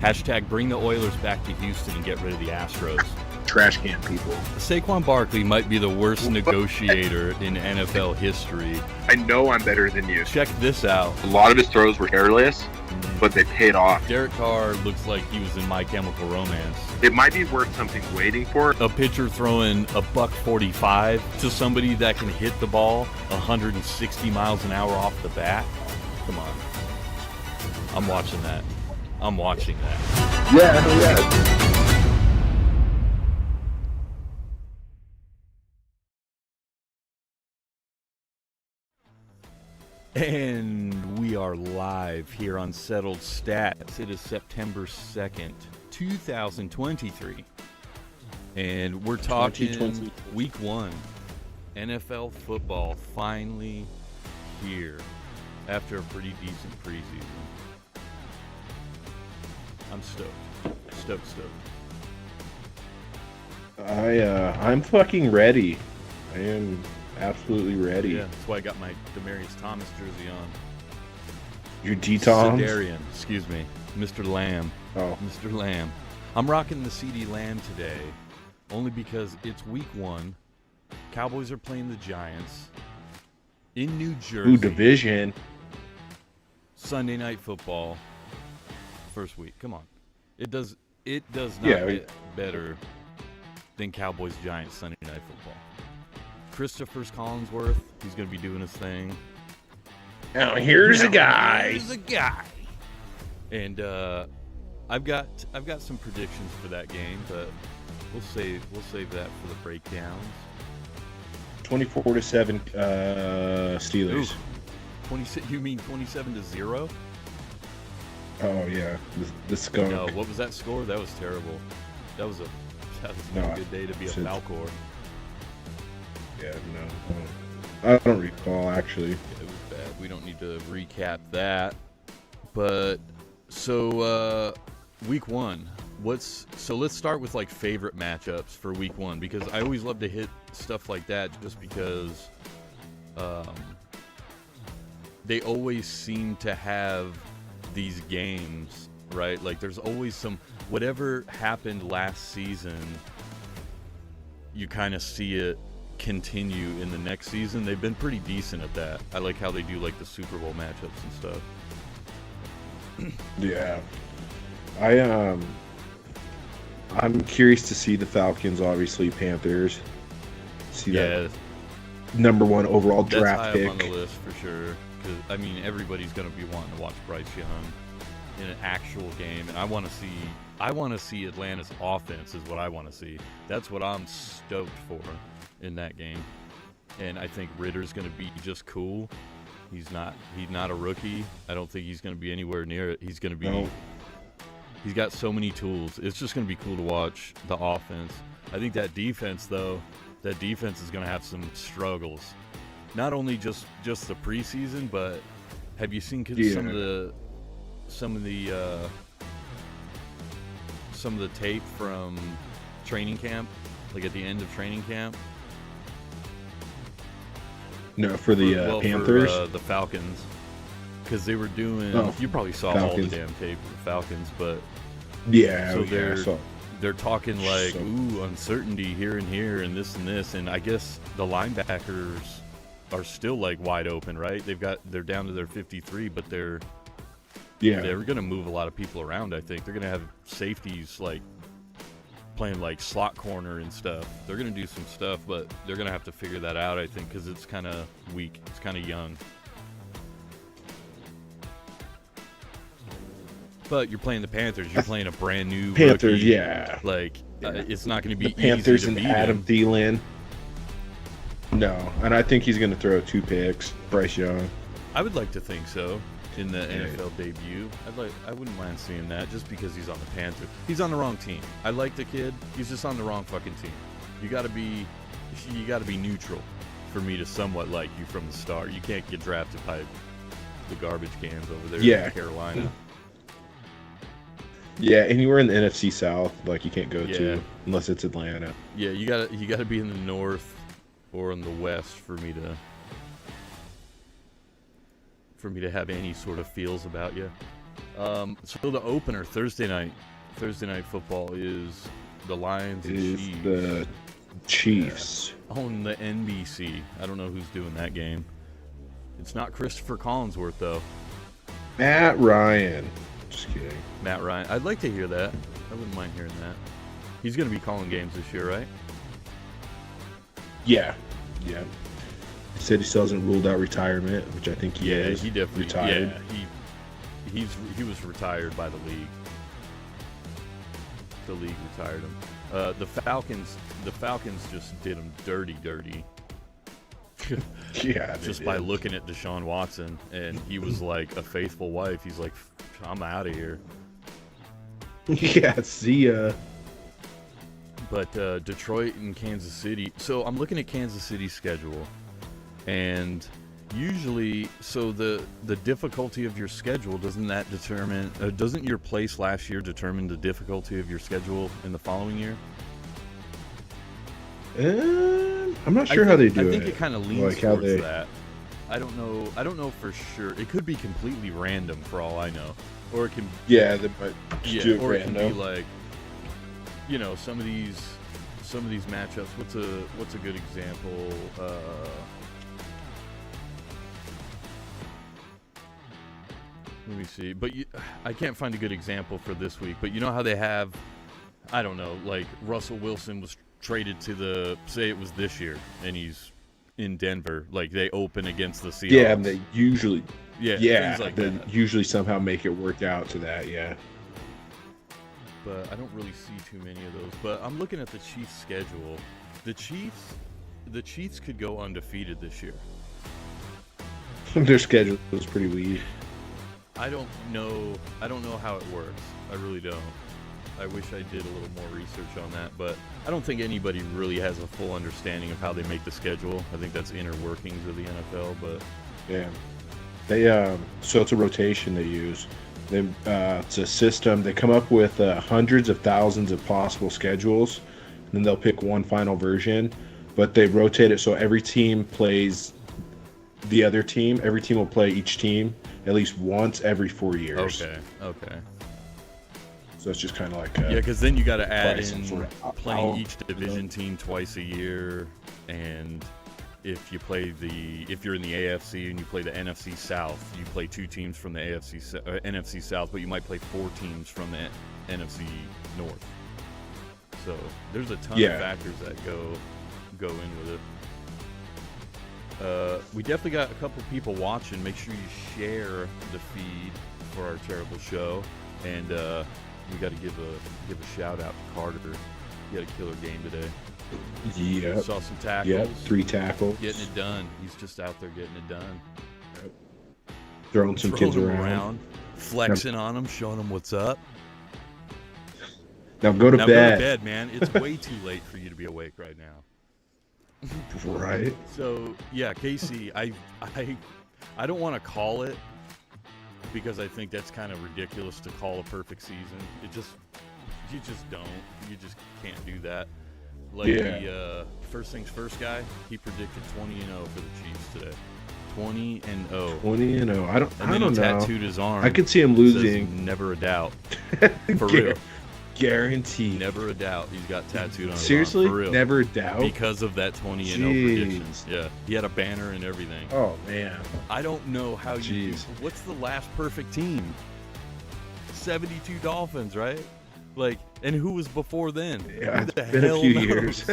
Hashtag bring the Oilers back to Houston and get rid of the Astros. Trash can people. Saquon Barkley might be the worst negotiator in NFL history. I know I'm better than you. Check this out. A lot of his throws were careless, but they paid off. Derek Carr looks like he was in My Chemical Romance. It might be worth something waiting for. A pitcher throwing a $145 to somebody that can hit the ball 160 miles an hour off the bat. Come on. I'm watching that. I'm watching that. Yeah. And we are live here on Settled Stats. It is September 2nd, 2023. And we're talking week one. NFL football finally here after a pretty decent preseason. I'm stoked. I'm fucking ready. I am absolutely ready. Yeah, that's why I got my Demaryius Thomas jersey on. Your D-Toms? Sedarian, excuse me. Mr. Lamb. Oh. Mr. Lamb. I'm rocking the CD Lamb today, only because it's week one. Cowboys are playing the Giants in New Jersey. Ooh, division. Sunday Night Football. First week. Come on. It does not get better than Cowboys Giants Sunday Night Football. Christopher Collinsworth, he's going to be doing his thing. Now here's a guy. Here's a guy. And I've got some predictions for that game, but we'll save that for the breakdowns. 24-7 Steelers. Ooh, you mean 27-0? Oh yeah, the skunk. No, what was that score? That was terrible. That was not a good day to be a Falcor. Yeah, no. I don't recall, actually. It was bad. We don't need to recap that. But, so, week one. Let's start with, like, favorite matchups for week one. Because I always love to hit stuff like that just because they always seem to have these games, right? Like, there's always whatever happened last season, you kind of see it continue in the next season. They've been pretty decent at that. I like how they do like the Super Bowl matchups and stuff. Yeah. I'm curious to see the Falcons, obviously Panthers. See that number one overall draft pick. That's high up on the list for sure. Because I mean, everybody's going to be wanting to watch Bryce Young in an actual game, and I want to see Atlanta's offense is what I want to see. That's what I'm stoked for in that game. And I think Ritter's going to be just cool. He's not a rookie. I don't think he's going to be anywhere near it. He's going to be He's got so many tools. It's just going to be cool to watch the offense. I think that defense though, is going to have some struggles. Not only just the preseason, but have you seen some of the tape from training camp, like at the end of training camp? No, for the Panthers? For, the Falcons. Because they were doing... you probably saw Falcons. all the damn tape of the Falcons, but... Yeah, so they're talking like, uncertainty here and here and this, and I guess the linebackers are still like wide open, right? They're down to their 53, but they're going to move a lot of people around. I think they're going to have safeties like playing like slot corner and stuff. They're going to do some stuff, but they're going to have to figure that out, I think, because it's kind of weak. It's kind of young. But you're playing the Panthers. You're playing a brand new Panthers, rookie. yeah. It's not going to be the Panthers easy to and beat Adam Thielen. No, and I think he's going to throw 2 picks. Bryce Young. I would like to think so in the NFL debut. I wouldn't mind seeing that just because he's on the Panthers. He's on the wrong team. I like the kid. He's just on the wrong fucking team. You got to be neutral for me to somewhat like you from the start. You can't get drafted by the garbage cans over there in Carolina. Yeah, anywhere in the NFC South, like you can't go to unless it's Atlanta. Yeah, you gotta be in the North or in the West for me to have any sort of feels about you. So the opener Thursday night football is the Lions and Is Chiefs the Chiefs. on the NBC. I don't know who's doing that game. It's not Christopher Collinsworth though. Matt Ryan. Just kidding. Matt Ryan. I'd like to hear that. I wouldn't mind hearing that. He's going to be calling games this year, right? Yeah. He said he still hasn't ruled out retirement, which I think he is. He definitely retired. Yeah, he was retired by the league. The league retired him. The Falcons just did him dirty. Yeah, just by looking at Deshaun Watson, and he was like a faithful wife. He's like, I'm out of here. Yeah, see ya. But Detroit and Kansas City. So I'm looking at Kansas City's schedule, and usually, so the difficulty of your schedule, doesn't your place last year determine the difficulty of your schedule in the following year? I'm not sure how they do it. I think it kind of leans like towards that. I don't know for sure. It could be completely random for all I know, or it can. Yeah, they might just do it or random. It can be like, some of these matchups. What's a good example? Let me see. But I can't find a good example for this week. But you know how they have, I don't know, like Russell Wilson was traded to say it was this year, and he's in Denver. Like they open against the Seahawks. Yeah, and they usually. Yeah, like they that. usually somehow make it work out to that. Yeah. But I don't really see too many of those. But I'm looking at the Chiefs' schedule. The Chiefs could go undefeated this year. Their schedule is pretty weak. I don't know how it works. I really don't. I wish I did a little more research on that, but I don't think anybody really has a full understanding of how they make the schedule. I think that's inner workings of the NFL, but yeah, they so it's a rotation they use. It's a system. They come up with hundreds of thousands of possible schedules, and then they'll pick one final version. But they rotate it so every team plays the other team. Every team will play each team at least once every 4 years. Okay. So it's just kind of like because then you got to add in playing out, each division team twice a year, and if you're in the AFC and you play the NFC South, you play two teams from the NFC South, but you might play four teams from the NFC North. So there's a ton of factors that go in with it. We definitely got a couple people watching. Make sure you share the feed for our terrible show, and we got to give a shout out to Carter. He had a killer game today. Yeah. Saw some tackles. Yep, 3 tackles. Getting it done. He's just out there getting it done. Yep. Throwing some kids around. Flexing on them, showing them what's up. Now go to bed. Go to bed, man. It's way too late for you to be awake right now. Right. So yeah, Casey, I don't want to call it because I think that's kind of ridiculous to call a perfect season. You just don't. You just can't do that. Like the first things first guy, he predicted 20-0 for the Chiefs today. 20-0. 20-0. I don't know. Tattooed his arm. I could see him losing. Never a doubt. For real. Guaranteed. Never a doubt. He's got tattooed on his Seriously? arm. For real. Never a doubt? Because of that 20-0 prediction. Yeah. He had a banner and everything. Oh, man. I don't know how you... What's the last perfect team? 72 Dolphins, right? Like, and who was before then? Yeah, who the it's been hell a few knows? years.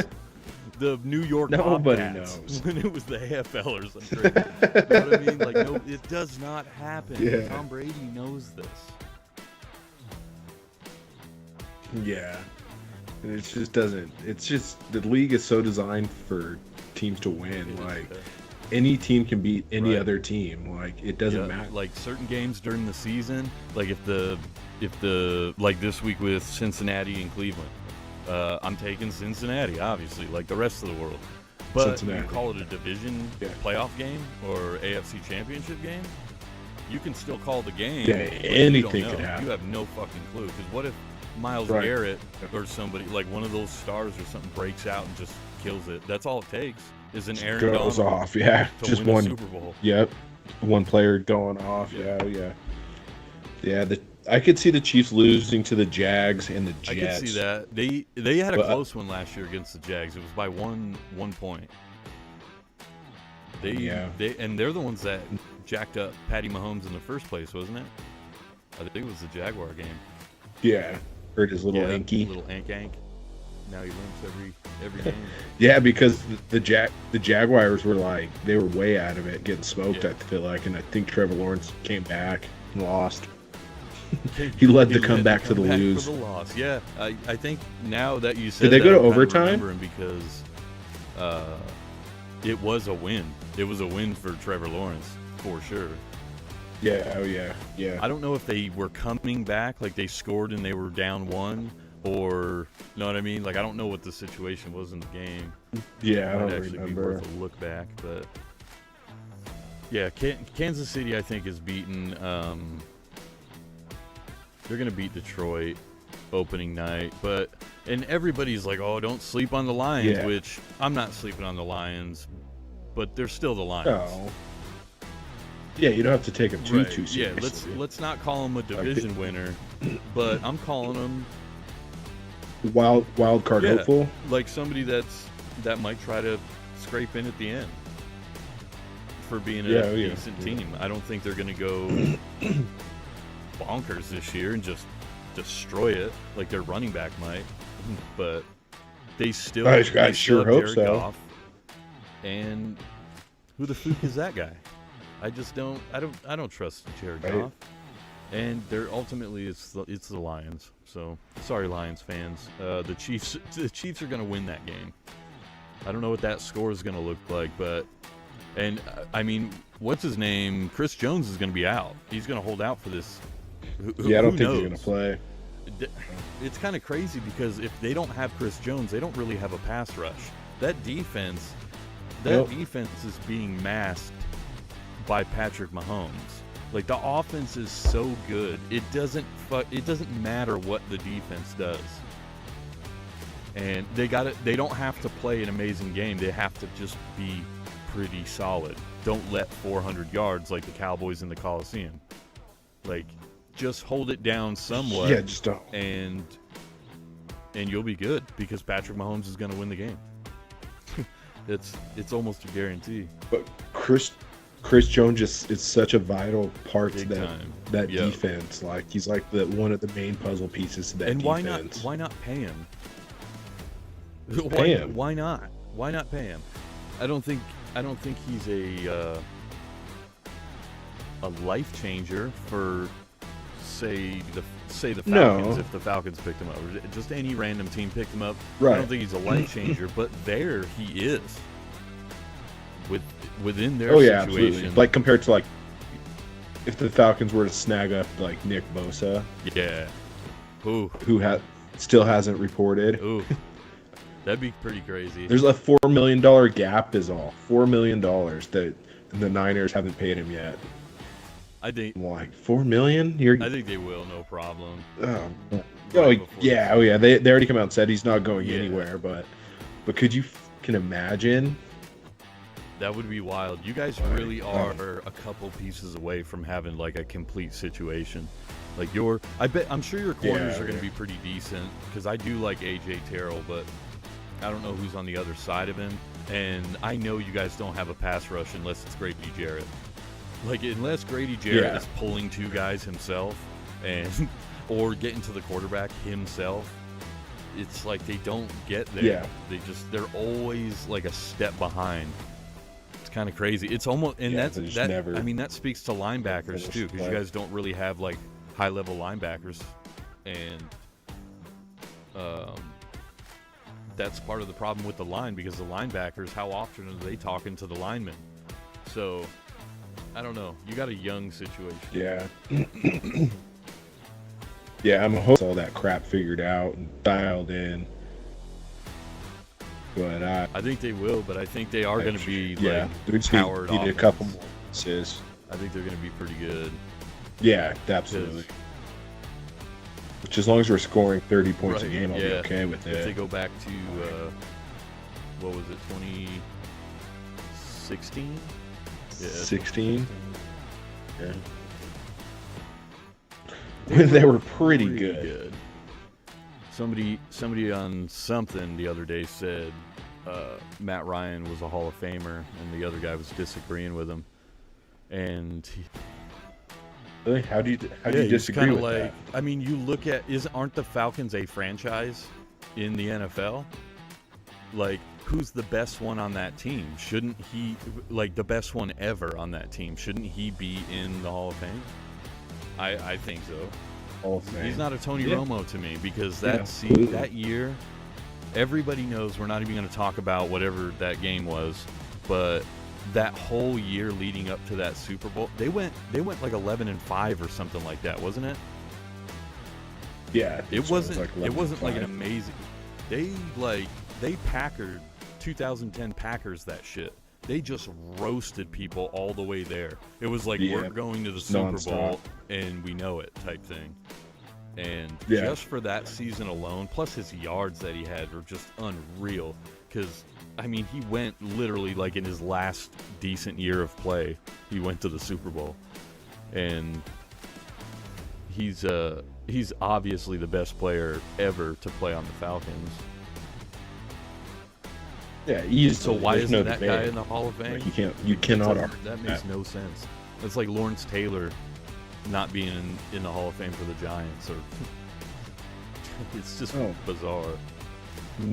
The New York Nobody Bobcats, knows. when it was the AFLers. I'm sure. You know what I mean? Like, no, it does not happen. Yeah. Tom Brady knows this. Yeah. And it just doesn't. It's just the league is so designed for teams to win. Like any team can beat any other team. Like it doesn't matter. Like certain games during the season, like if the like this week with Cincinnati and Cleveland, I'm taking Cincinnati, obviously, like the rest of the world. But you call it a division playoff game or AFC championship game, you can still call the game. Yeah, anything could happen. You have no fucking clue. Because what if Myles Garrett or somebody, like one of those stars or something, breaks out and just kills it? That's all it takes is an Aaron goes Donald off. Yeah, to just win one a Super Bowl. Yep, one player going off. Yeah. Yeah, I could see the Chiefs losing to the Jags and the Jets. I could see that. They had a But- close one last year against the Jags. It was by one point. Yeah. They're the ones that jacked up Patty Mahomes in the first place, wasn't it? I think it was the Jaguar game. Yeah, hurt his little hanky. Little ank. Now he limps every game. Yeah, because the Jaguars were like they were way out of it, getting smoked. Yeah. I feel like, and I think Trevor Lawrence came back and lost. He led the comeback to the lose. For the loss. Yeah, I think now that you said Did they go that, to I'm kinda overtime? remembering because it was a win. It was a win for Trevor Lawrence for sure. Yeah, oh yeah, yeah. I don't know if they were coming back, like they scored and they were down one, or you know what I mean. Like I don't know what the situation was in the game. Yeah, I Might don't actually remember. be worth a look back, but yeah, Kansas City I think is beaten. They're gonna beat Detroit opening night, and everybody's like, "Oh, don't sleep on the Lions," Yeah. which I'm not sleeping on the Lions, but they're still the Lions. Oh. Yeah, you don't have to take them too Right. seriously. Yeah, let's not call them a division winner, but I'm calling them Wild card Yeah. hopeful. like somebody that might try to scrape in at the end for being a Yeah, decent team. I don't think they're going to go bonkers this year and just destroy it like their running back might, but they still I they sure still have hope Jared so. Goff. And who the fuck is that guy? I don't trust Jared Right. Goff. And they're ultimately it's the Lions. So sorry, Lions fans. The Chiefs are going to win that game. I don't know what that score is going to look like, but I mean, what's his name? Chris Jones is going to be out. He's going to hold out for this. Yeah, I don't Who think knows? he's gonna play. It's kind of crazy because if they don't have Chris Jones, they don't really have a pass rush. That defense is being masked by Patrick Mahomes. Like the offense is so good, it doesn't matter what the defense does. And they don't have to play an amazing game. They have to just be pretty solid. Don't let 400 yards like the Cowboys in the Coliseum. Like just hold it down somewhat. Yeah, just don't. And you'll be good because Patrick Mahomes is going to win the game. It's almost a guarantee. But Chris Jones just is such a vital part Big to time. that Yep. defense. Like he's like one of the main puzzle pieces to that And defense. why not pay him? Pay him. Why not? Why not pay him? I don't think he's a life changer for say the Falcons No. if the Falcons picked him up, or just any random team picked him up. I Right. don't think he's a life changer, but there he is within their Oh yeah, situation. absolutely. Like compared to like if the Falcons were to snag up like Nick Bosa, Yeah. Ooh. who still hasn't reported. Ooh. That'd be pretty crazy. There's a $4 million gap is all. $4 million that the Niners haven't paid him yet. I think I'm like, $4 million? You're I think they will, no problem. oh, Right oh before yeah, oh yeah. They already come out and said he's not going Yeah. anywhere, but could you can imagine? That would be wild. You guys really are a couple pieces away from having like a complete situation. Like I'm sure your corners Yeah, are going yeah. to be pretty decent because I do like AJ Terrell, but I don't know who's on the other side of him. And I know you guys don't have a pass rush unless it's Grady Jarrett. Like unless Grady Jarrett Yeah. is pulling two guys himself and or getting to the quarterback himself, it's like they don't get there. Yeah. They're always like a step behind. It's kind of crazy. It's almost and Yeah, they just that never I mean that speaks to linebackers finish too the because you play. guys don't really have like high level linebackers and that's part of the problem with the line because the linebackers, how often are they talking to the linemen? So I don't know. You got a young situation. Yeah. Yeah, I'm hoping all that crap figured out and dialed in. But I think they will, but I think they are going to be yeah, like we just powered need a offense. couple more pieces. I think they're going to be pretty good. Yeah, absolutely. Which as long as we're scoring 30 points a Right, game, I'll be yeah. okay with If they it. go back to what was it, 2016? Yeah, 16? Yeah. when they were pretty good. Somebody on something the other day said Matt Ryan was a Hall of Famer, and the other guy was disagreeing with him. And Really? How do you disagree with like, that? I mean, you look at aren't the Falcons a franchise in the NFL? Like, who's the best one on that team? Shouldn't he, like, the best one ever on that team? Shouldn't he be in the Hall of Fame? I think so. Hall of Fame. He's not a Tony Yeah. Romo to me, because Yeah, that year, everybody knows we're not even going to talk about whatever that game was, but that whole year leading up to that Super Bowl, they went like 11-5 or something like that, wasn't it? Yeah. It wasn't like an 11-5. amazing. They Packard 2010 Packers that shit. They just roasted people all the way there. It was like, Yeah. we're going to the Super Nonstop. Bowl and we know it type thing. And Yeah. just for that season alone, plus his yards that he had were just unreal. Because, I mean, he went literally like in his last decent year of play, he went to the Super Bowl. And he's obviously the best player ever to play on the Falcons. Yeah, easily. So why There's isn't no that debate. guy in the Hall of Fame? Like, you cannot That argue makes no sense. It's like Lawrence Taylor not being in the Hall of Fame for the Giants, or it's just bizarre.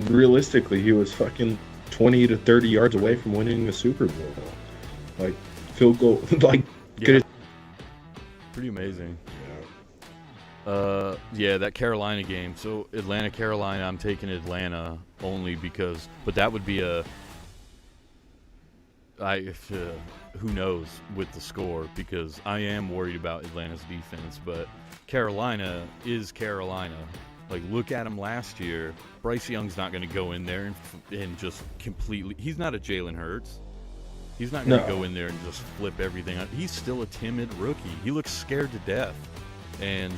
Realistically, he was fucking 20 to 30 yards away from winning the Super Bowl. Like, field goal, like, Yeah. Pretty amazing. Yeah, that Carolina game. So Atlanta, Carolina, I'm taking Atlanta only because, but that would be who knows with the score, because I am worried about Atlanta's defense, but Carolina is Carolina. Like, look at him last year. Bryce Young's not going to go in there and just completely, he's not a Jalen Hurts. He's not going to go in there and just flip everything out. He's still a timid rookie. He looks scared to death. And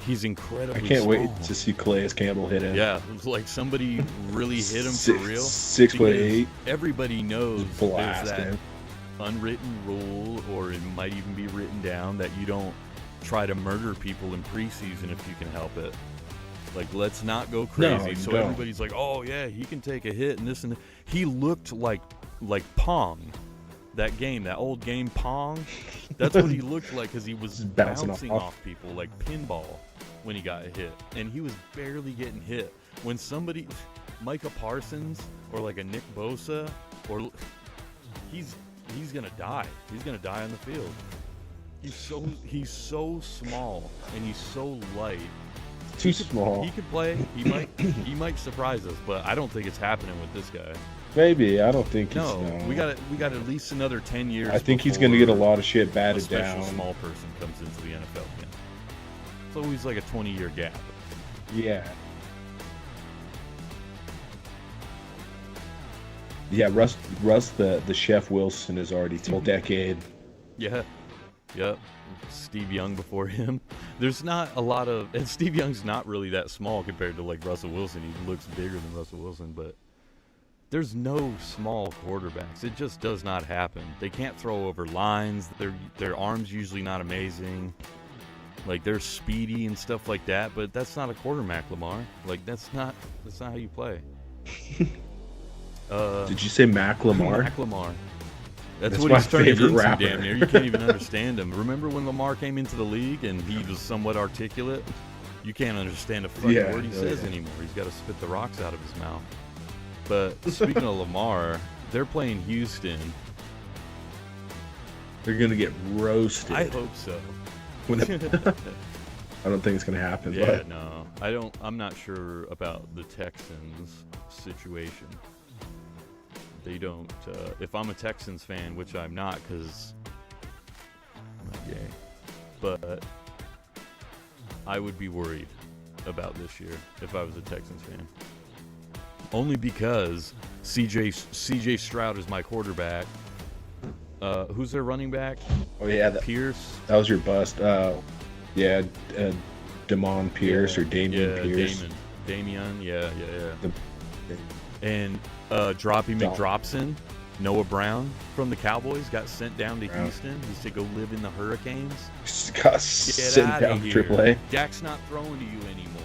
he's incredibly I can't small. wait to see Calais Campbell hit him. Yeah, it was like somebody really hit him for real. 6'8". Everybody knows Blast there's that him. unwritten rule, or it might even be written down, that you don't try to murder people in preseason if you can help it. Like, let's not go crazy. you So don't. everybody's like, oh yeah, he can take a hit and this and that. He looked like Pong. That game, that old game Pong, that's what he looked like, because he was Just bouncing bouncing off. off people like pinball when he got hit, and he was barely getting hit. When somebody, Micah Parsons or like a Nick Bosa, or he's gonna die. He's gonna die on the field. He's so small and he's so light. Too small. He could play. He might surprise us, but I don't think it's happening with this guy. Maybe. I don't think he's. No, we got at least another 10 years. I think he's going to get a before lot of shit a batted special down. small person comes into the NFL again. It's always like a 20-year gap. Yeah. Yeah, Russ the Chef Wilson is already a decade. Yeah. Yep. Steve Young before him. There's not a lot of, and Steve Young's not really that small compared to like Russell Wilson. He looks bigger than Russell Wilson, but there's no small quarterbacks. It just does not happen. They can't throw over lines. Their arms usually not amazing. Like, they're speedy and stuff like that, but that's not a quarterback, Lamar. Like, that's not how you play. Did you say Mac Lamar? Mac Lamar. That's That's what my he's turning favorite into, rapper. damn near. You can't even understand him. Remember when Lamar came into the league and he was somewhat articulate? You can't understand a fucking word he says anymore. He's got to spit the rocks out of his mouth. But speaking of Lamar, they're playing Houston. They're going to get roasted. I hope so. I don't think it's going to happen. Yeah, but no. I'm not sure about the Texans situation. They don't, if I'm a Texans fan, which I'm not because I'm not gay, but I would be worried about this year if I was a Texans fan. Only because CJ Stroud is my quarterback. Who's their running back? Oh yeah, Pierce. that was your bust. Yeah, Damon Pierce or Damian Pierce. Damian, yeah. The- And Droppy Dom- McDropson. Noah Brown from the Cowboys got sent down to Brown. Houston just to go live in the Hurricanes. Just got Get sent out down of to here. AAA. Dak's not throwing to you anymore.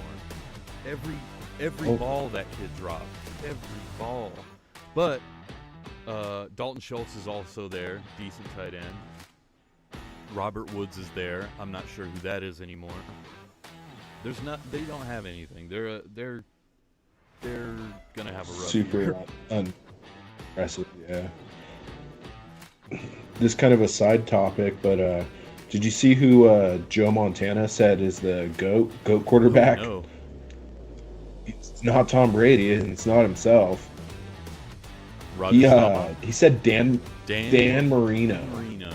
Every Oh. ball that kid dropped. Every ball. But Dalton Schultz is also there, decent tight end. Robert Woods is there. I'm not sure who that is anymore. They don't have anything. They're gonna have a rough Super year. unimpressive, yeah. This kind of a side topic, but did you see who Joe Montana said is the GOAT quarterback? No. It's not Tom Brady, and it's not himself. Roger Staubach. He said Dan Dan Marino. Marino.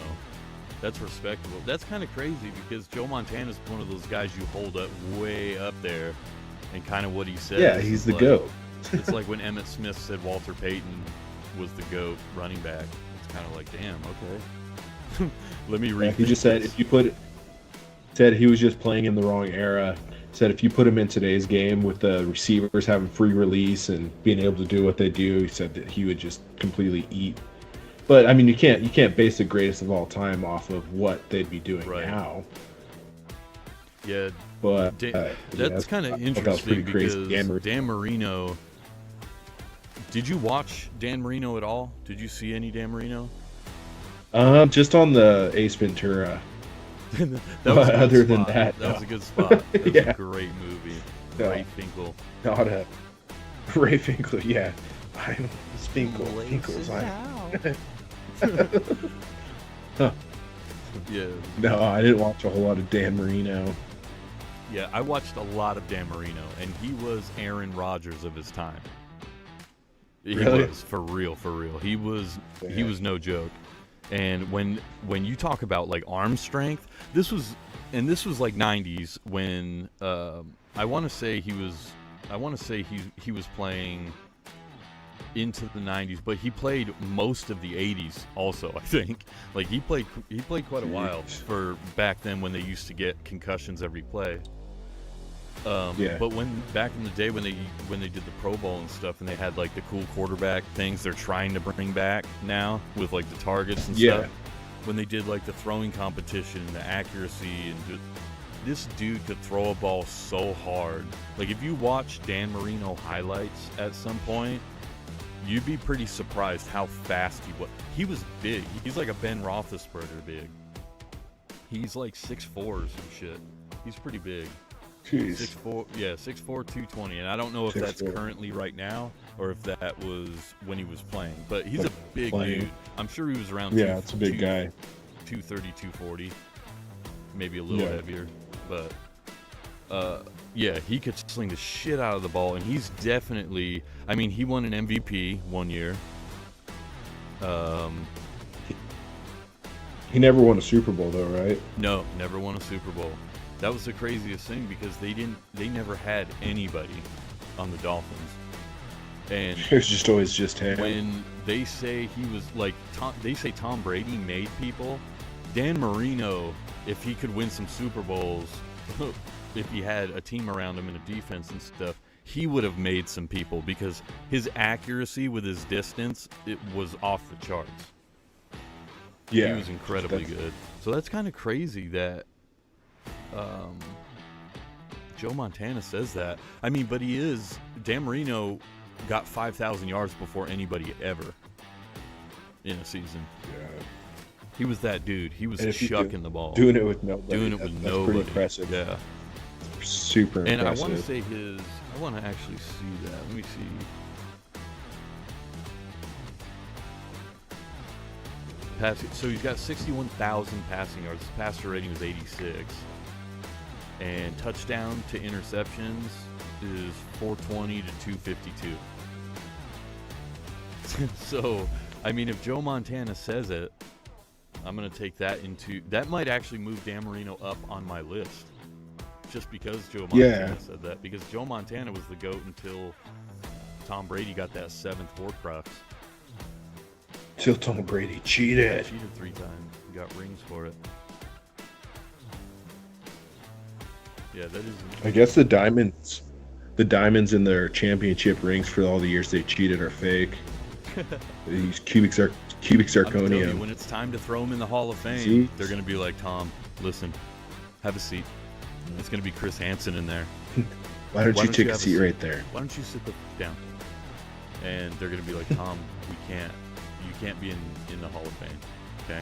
That's respectable. That's kind of crazy because Joe Montana's one of those guys you hold up way up there, and kind of what he says. Yeah, he's is the like, GOAT. It's like when Emmitt Smith said Walter Payton was the GOAT running back. It's kind of like, damn, okay. Let me read. He just said said he was just playing in the wrong era. Said if you put him in today's game with the receivers having free release and being able to do what they do, he said that he would just completely eat. But I mean, you can't base the greatest of all time off of what they'd be doing Right. now. Yeah, But that's kind I of thought that was pretty interesting crazy. because Dan Marino. Did you watch Dan Marino at all? Did you see any Dan Marino? Just on the Ace Ventura. That was a good Other than spot. that, That was no. a good spot. That was Yeah. a great movie. No. Ray Finkel. Not a Ray Finkel, yeah. I'm Finkel. Finkel's Yeah, No, I didn't watch a whole lot of Dan Marino. yeah. I watched a lot of Dan Marino, and he was Aaron Rodgers of his time. He Really? was for real, for real. He was Yeah. no joke. And when you talk about like arm strength, this was like 90s when I want to say he was playing into the 90s, but he played most of the 80s also, I think. Like he played quite a while for back then when they used to get concussions every play. Yeah. But when back in the day when they did the Pro Bowl and stuff, and they had like the cool quarterback things they're trying to bring back now with like the targets and Yeah. stuff. When they did like the throwing competition and the accuracy and just, this dude could throw a ball so hard. Like if you watch Dan Marino highlights at some point, you'd be pretty surprised how fast he was. He was big. He's like a Ben Roethlisberger big. He's like 6'4" or some shit. He's pretty big. Jeez. 6'4", yeah, 6'4", 220, and I don't know if that's 6'4". currently right now or if that was when he was playing. But he's Like a big playing. dude. I'm sure he was around. Yeah, it's a big guy. 230, 240, maybe a little Yeah. heavier, but yeah, he could sling the shit out of the ball, and he's definitely. I mean, he won an MVP one year. He never won a Super Bowl though, right? No, never won a Super Bowl. That was the craziest thing because they never had anybody on the Dolphins. And It was just always just him. when they say he was like they say Tom Brady made people, Dan Marino, if he could win some Super Bowls, if he had a team around him and a defense and stuff, he would have made some people because his accuracy with his distance, it was off the charts. Yeah. He was incredibly That's- good. So that's kind of crazy that Joe Montana says that. I mean, but he is. Dan Marino got 5,000 yards before anybody ever in a season. Yeah. He was that dude. He was And if you chucking the ball. Doing it with nobody. Doing it with that's nobody. pretty impressive. Yeah. Super And impressive. I want to say I want to actually see that. Let me see. So he's got 61,000 passing yards. His passer rating is 86. And touchdown to interceptions is 420 to 252. So, I mean, if Joe Montana says it, I'm going to take that into... That might actually move Dan Marino up on my list. Just because Joe Montana said that. Because Joe Montana was the GOAT until Tom Brady got that 7th Horcrux. Till Tom Brady cheated. Cheated 3 times. Got rings for it. Yeah, that is... I guess the diamonds in their championship rings for all the years they cheated are fake. He's cubic I'm telling you, zirconium. when it's time to throw him in the Hall of Fame, See? they're going to be like, Tom, listen, have a seat. It's going to be Chris Hansen in there. Why don't you take a have seat right there? Why don't you sit down? And they're going to be like, Tom, you can't be in the Hall of Fame. Okay?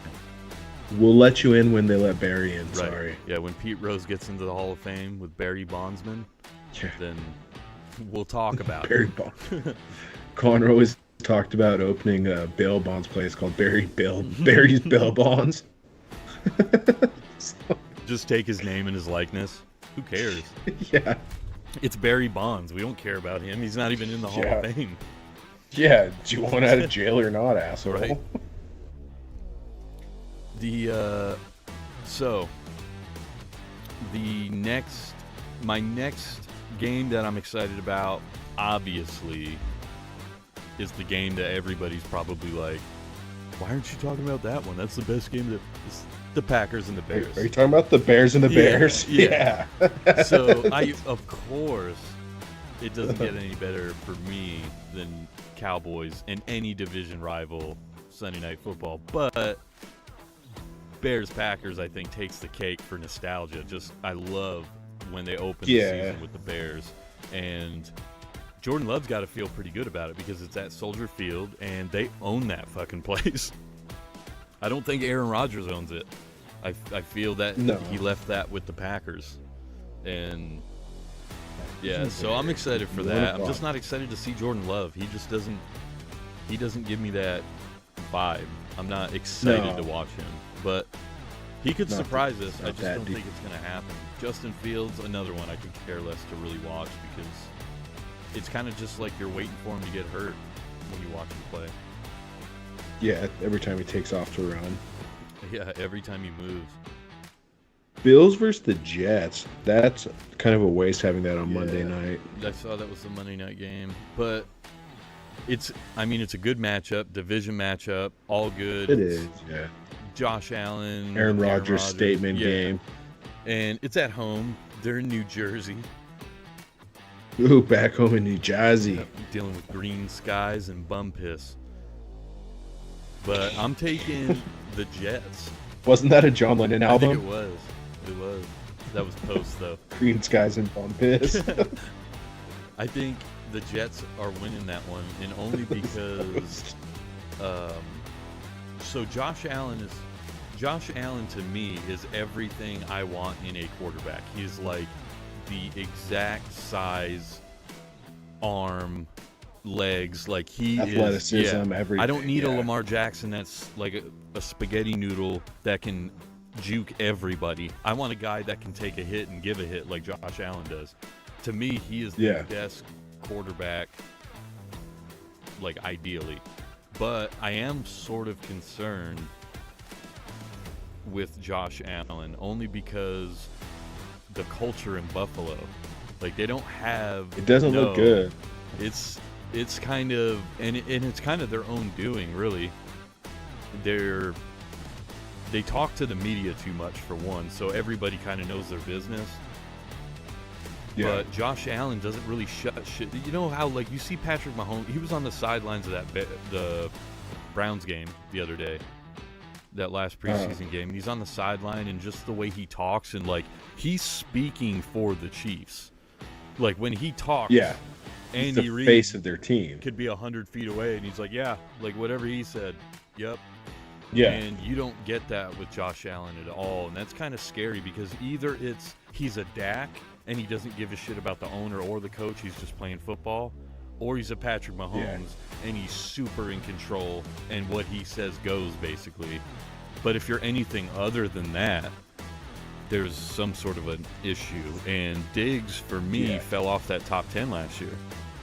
We'll let you in when they let Barry in. Right. Sorry. Yeah, when Pete Rose gets into the Hall of Fame with Barry Bondsman, Yeah. then we'll talk about Barry it. Bonds. Connor always talked about opening a bail bonds place called Barry's Bail Bonds. Just take his name and his likeness. Who cares? Yeah. It's Barry Bonds. We don't care about him. He's not even in the Hall of Fame. Yeah. Do you want out of jail or not, asshole? Right. My next game that I'm excited about, obviously, is the game that everybody's probably like, why aren't you talking about that one? That's the best game. It's the Packers and the Bears. Are you talking about the Bears and the Yeah, Bears? yeah. Yeah. So of course, it doesn't get any better for me than Cowboys and any division rival Sunday Night Football. But Bears Packers, I think, takes the cake for nostalgia. Just I love when they open the season with the Bears, and Jordan Love's got to feel pretty good about it because it's at Soldier Field and they own that fucking place. I don't think Aaron Rodgers owns it. I feel that he left that with the Packers, and yeah, so I'm excited for that. I'm just not excited to see Jordan Love. He just doesn't give me that vibe. I'm not excited to watch him, but he could surprise us. I just don't think it's going to happen. Justin Fields, another one I could care less to really watch because it's kind of just like you're waiting for him to get hurt when you watch him play. Yeah, every time he takes off to run. Yeah, every time he moves. Bills versus the Jets. That's kind of a waste having that on Monday night. I saw that was the Monday night game, but it's a good matchup, division matchup, all good. It is, yeah. Josh Allen, Aaron Rodgers statement game. And it's at home. They're in New Jersey. Ooh, back home in New Jersey. Dealing with green skies and bum piss. But I'm taking the Jets. Wasn't that a John Lennon album? I think it was. It was. That was post, though. Green skies and bum piss. I think the Jets are winning that one, and only because so Josh Allen to me is everything I want in a quarterback. He's like the exact size, arm, legs, like he athleticism, everything. I don't need a Lamar Jackson that's like a spaghetti noodle that can juke everybody. I want a guy that can take a hit and give a hit like Josh Allen does. To me, he is the best quarterback, like ideally. But I am sort of concerned with Josh Allen only because the culture in Buffalo, like they don't have. It doesn't look good. It's kind of and it's kind of their own doing, really. They talk to the media too much for one, so everybody kind of knows their business. Yeah. But Josh Allen doesn't really shut shit. You know how, like, you see Patrick Mahomes, he was on the sidelines of the Browns game the other day, that last preseason game, and he's on the sideline, and just the way he talks, and, like, he's speaking for the Chiefs. Like, when he talks, Andy Reid, face of their team, could be 100 feet away, and he's like, yeah, like, whatever he said, yep. Yeah. And you don't get that with Josh Allen at all, and that's kind of scary because either he's a Dak, and he doesn't give a shit about the owner or the coach, he's just playing football, or he's a Patrick Mahomes, and he's super in control, and what he says goes, basically. But if you're anything other than that, there's some sort of an issue. And Diggs, for me, fell off that top 10 last year.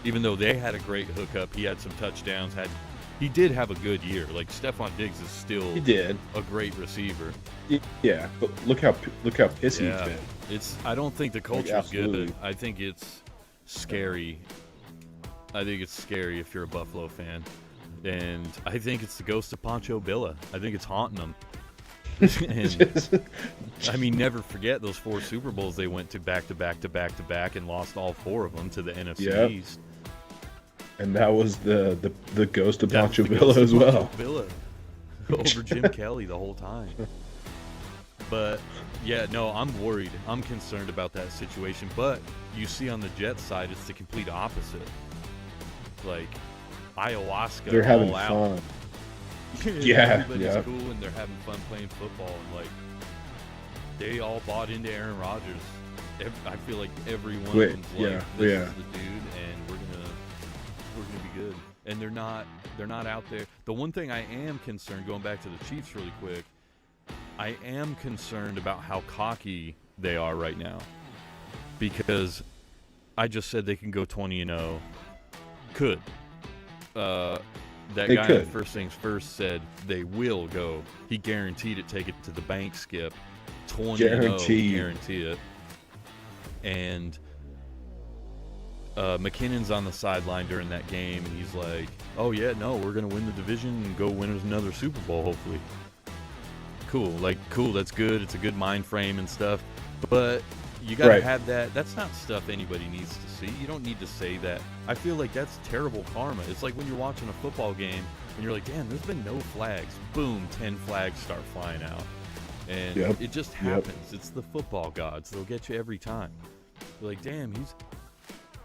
Even though they had a great hookup, he had some touchdowns, he did have a good year. Like, Stephon Diggs is still a great receiver. Yeah, but look how pissy he's been. I don't think the culture's good. I think it's scary. I think it's scary if you're a Buffalo fan. And I think it's the ghost of Pancho Villa. I think it's haunting them. And, I mean, never forget those 4 Super Bowls they went to back to back to back to back and lost all 4 of them to the NFC East. And that was the ghost of That was Pancho the Villa ghost of as well. Pancho Villa over Jim Kelly the whole time. But yeah, no, I'm worried. I'm concerned about that situation. But you see on the Jets side, it's the complete opposite. Like ayahuasca, They're having all out. fun. Yeah, Everybody's yeah. cool and they're having fun playing football, and like they all bought into Aaron Rodgers. I feel like every one Wait, of them's like, yeah, this yeah. is the dude, and we're gonna be good. And they're not out there. The one thing I am concerned, going back to the Chiefs really quick, I am concerned about how cocky they are right now, because I just said they can go 20-0. Could. That They guy could. at First Things First said they will go. He guaranteed it. Take it to the bank. Skip 20-0. Guaranteed. Guarantee it. And McKinnon's on the sideline during that game, and he's like, "Oh yeah, no, we're gonna win the division and go win another Super Bowl, hopefully." Cool. That's good. It's a good mind frame and stuff. But you gotta Right. have that. That's not stuff anybody needs to see. You don't need to say that. I feel like that's terrible karma. It's like when you're watching a football game and you're like, "Damn, there's been no flags." Boom, 10 flags start flying out, and Yep. it just happens. It's the football gods. They'll get you every time. You're like, "Damn,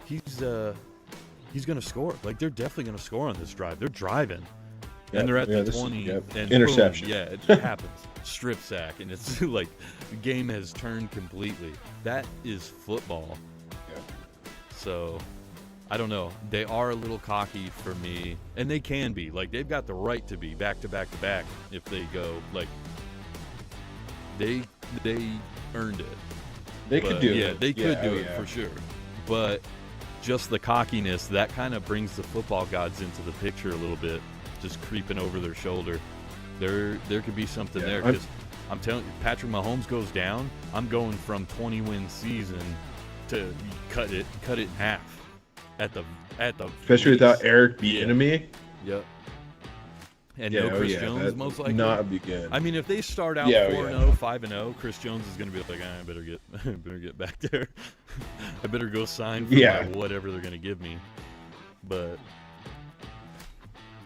he's gonna score." Like, they're definitely gonna score on this drive. They're driving. Yep, And they're at yeah, the this is- 20 yep. and Interception. boom, yeah, it happens. Strip sack, and it's like the game has turned completely. That is football. Yep. So I don't know. They are a little cocky for me, and they can be. Like, they've got the right to be back to back to back if they go. Like, they earned it. They could But, do yeah, it. they could do oh, it yeah. for sure. But just the cockiness, that kind of brings the football gods into the picture a little bit, just creeping over their shoulder. There could be something Yeah, there, because I'm telling you, Patrick Mahomes goes down, I'm going from 20-win season to cut it in half at the Especially least. without Eric Yeah. Bieniemy. Yep. And Yeah, no oh, Chris yeah, Jones, that'd most likely. not be good. I mean, if they start out Yeah, 4-0, 5-0, Chris Jones is going to be like, I better get back there. I better go sign for Yeah. my whatever they're going to give me. But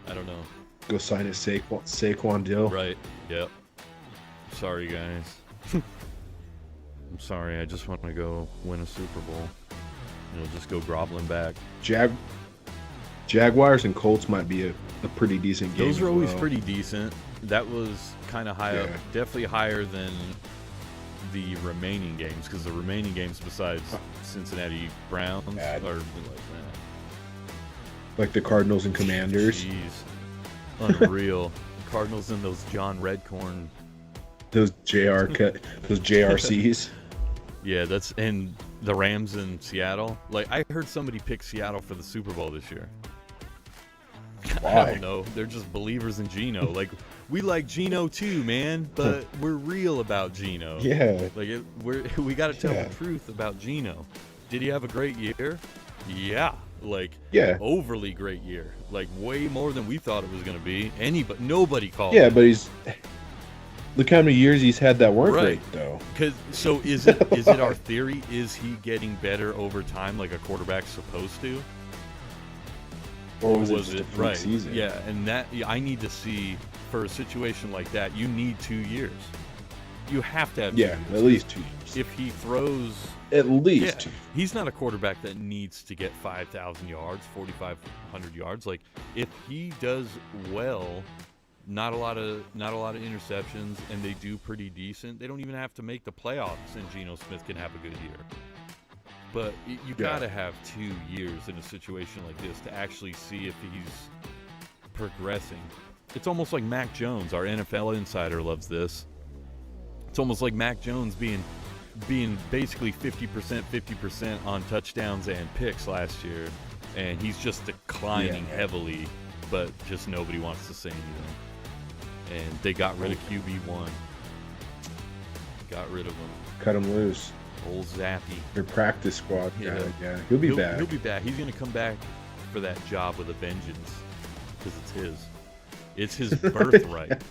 I don't know. Go sign a Saquon deal. Right. Yep. Sorry, guys. I'm sorry. I just want to go win a Super Bowl. Just go groveling back. Jaguars and Colts might be a pretty decent game. Those are as always well. pretty decent. That was kind of high up. Yeah. Definitely higher than the remaining games, because the remaining games besides Cincinnati Browns Bad. are like Like the Cardinals and Commanders. Jeez. Unreal. Cardinals and those John Redcorn. Those JRCs. Yeah, and the Rams in Seattle. Like, I heard somebody pick Seattle for the Super Bowl this year. I Why? don't know. They're just believers in Geno. Like, we like Geno too, man, but we're real about Geno. Yeah. Like, we got to tell Yeah. the truth about Geno. Did he have a great year? Yeah. Like, Yeah. overly great year. Like, way more than we thought it was going to be. Nobody called Yeah, it. but look how many years he's had that weren't Right. great though. So is it our theory? Is he getting better over time, like a quarterback's supposed to? Or was it just a it freak right? season? Yeah, and I need to see, for a situation like that, you need 2 years. You have to have 2 Yeah, years. at least 2 years. If he throws, At least yeah, 2. he's not a quarterback that needs to get 5,000 yards, 4,500 yards. Like, if he does well, not a lot of interceptions, and they do pretty decent, they don't even have to make the playoffs, and Geno Smith can have a good year. But you got to have 2 years in a situation like this to actually see if he's progressing. It's almost like Mac Jones. Our NFL insider loves this. It's almost like Mac Jones being basically 50% on touchdowns and picks last year, and he's just declining heavily, but just nobody wants to say anything. And they got rid of QB1. Got rid of him. Cut him loose. Old Zappy. Their practice squad Yeah. guy. Yeah, he'll be back. He'll be back. He's going to come back for that job with a vengeance, because it's his. It's his birthright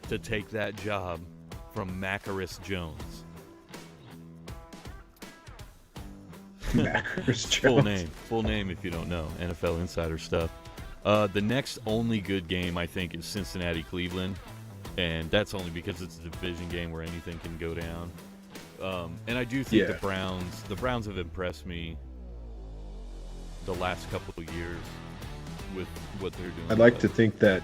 to take that job from Macarus Jones. Macros Jones. Full name if you don't know. NFL Insider stuff. The next only good game, I think, is Cincinnati-Cleveland. And that's only because it's a division game where anything can go down. And I do think Yeah. the Browns have impressed me the last couple of years with what they're doing. I'd like to think that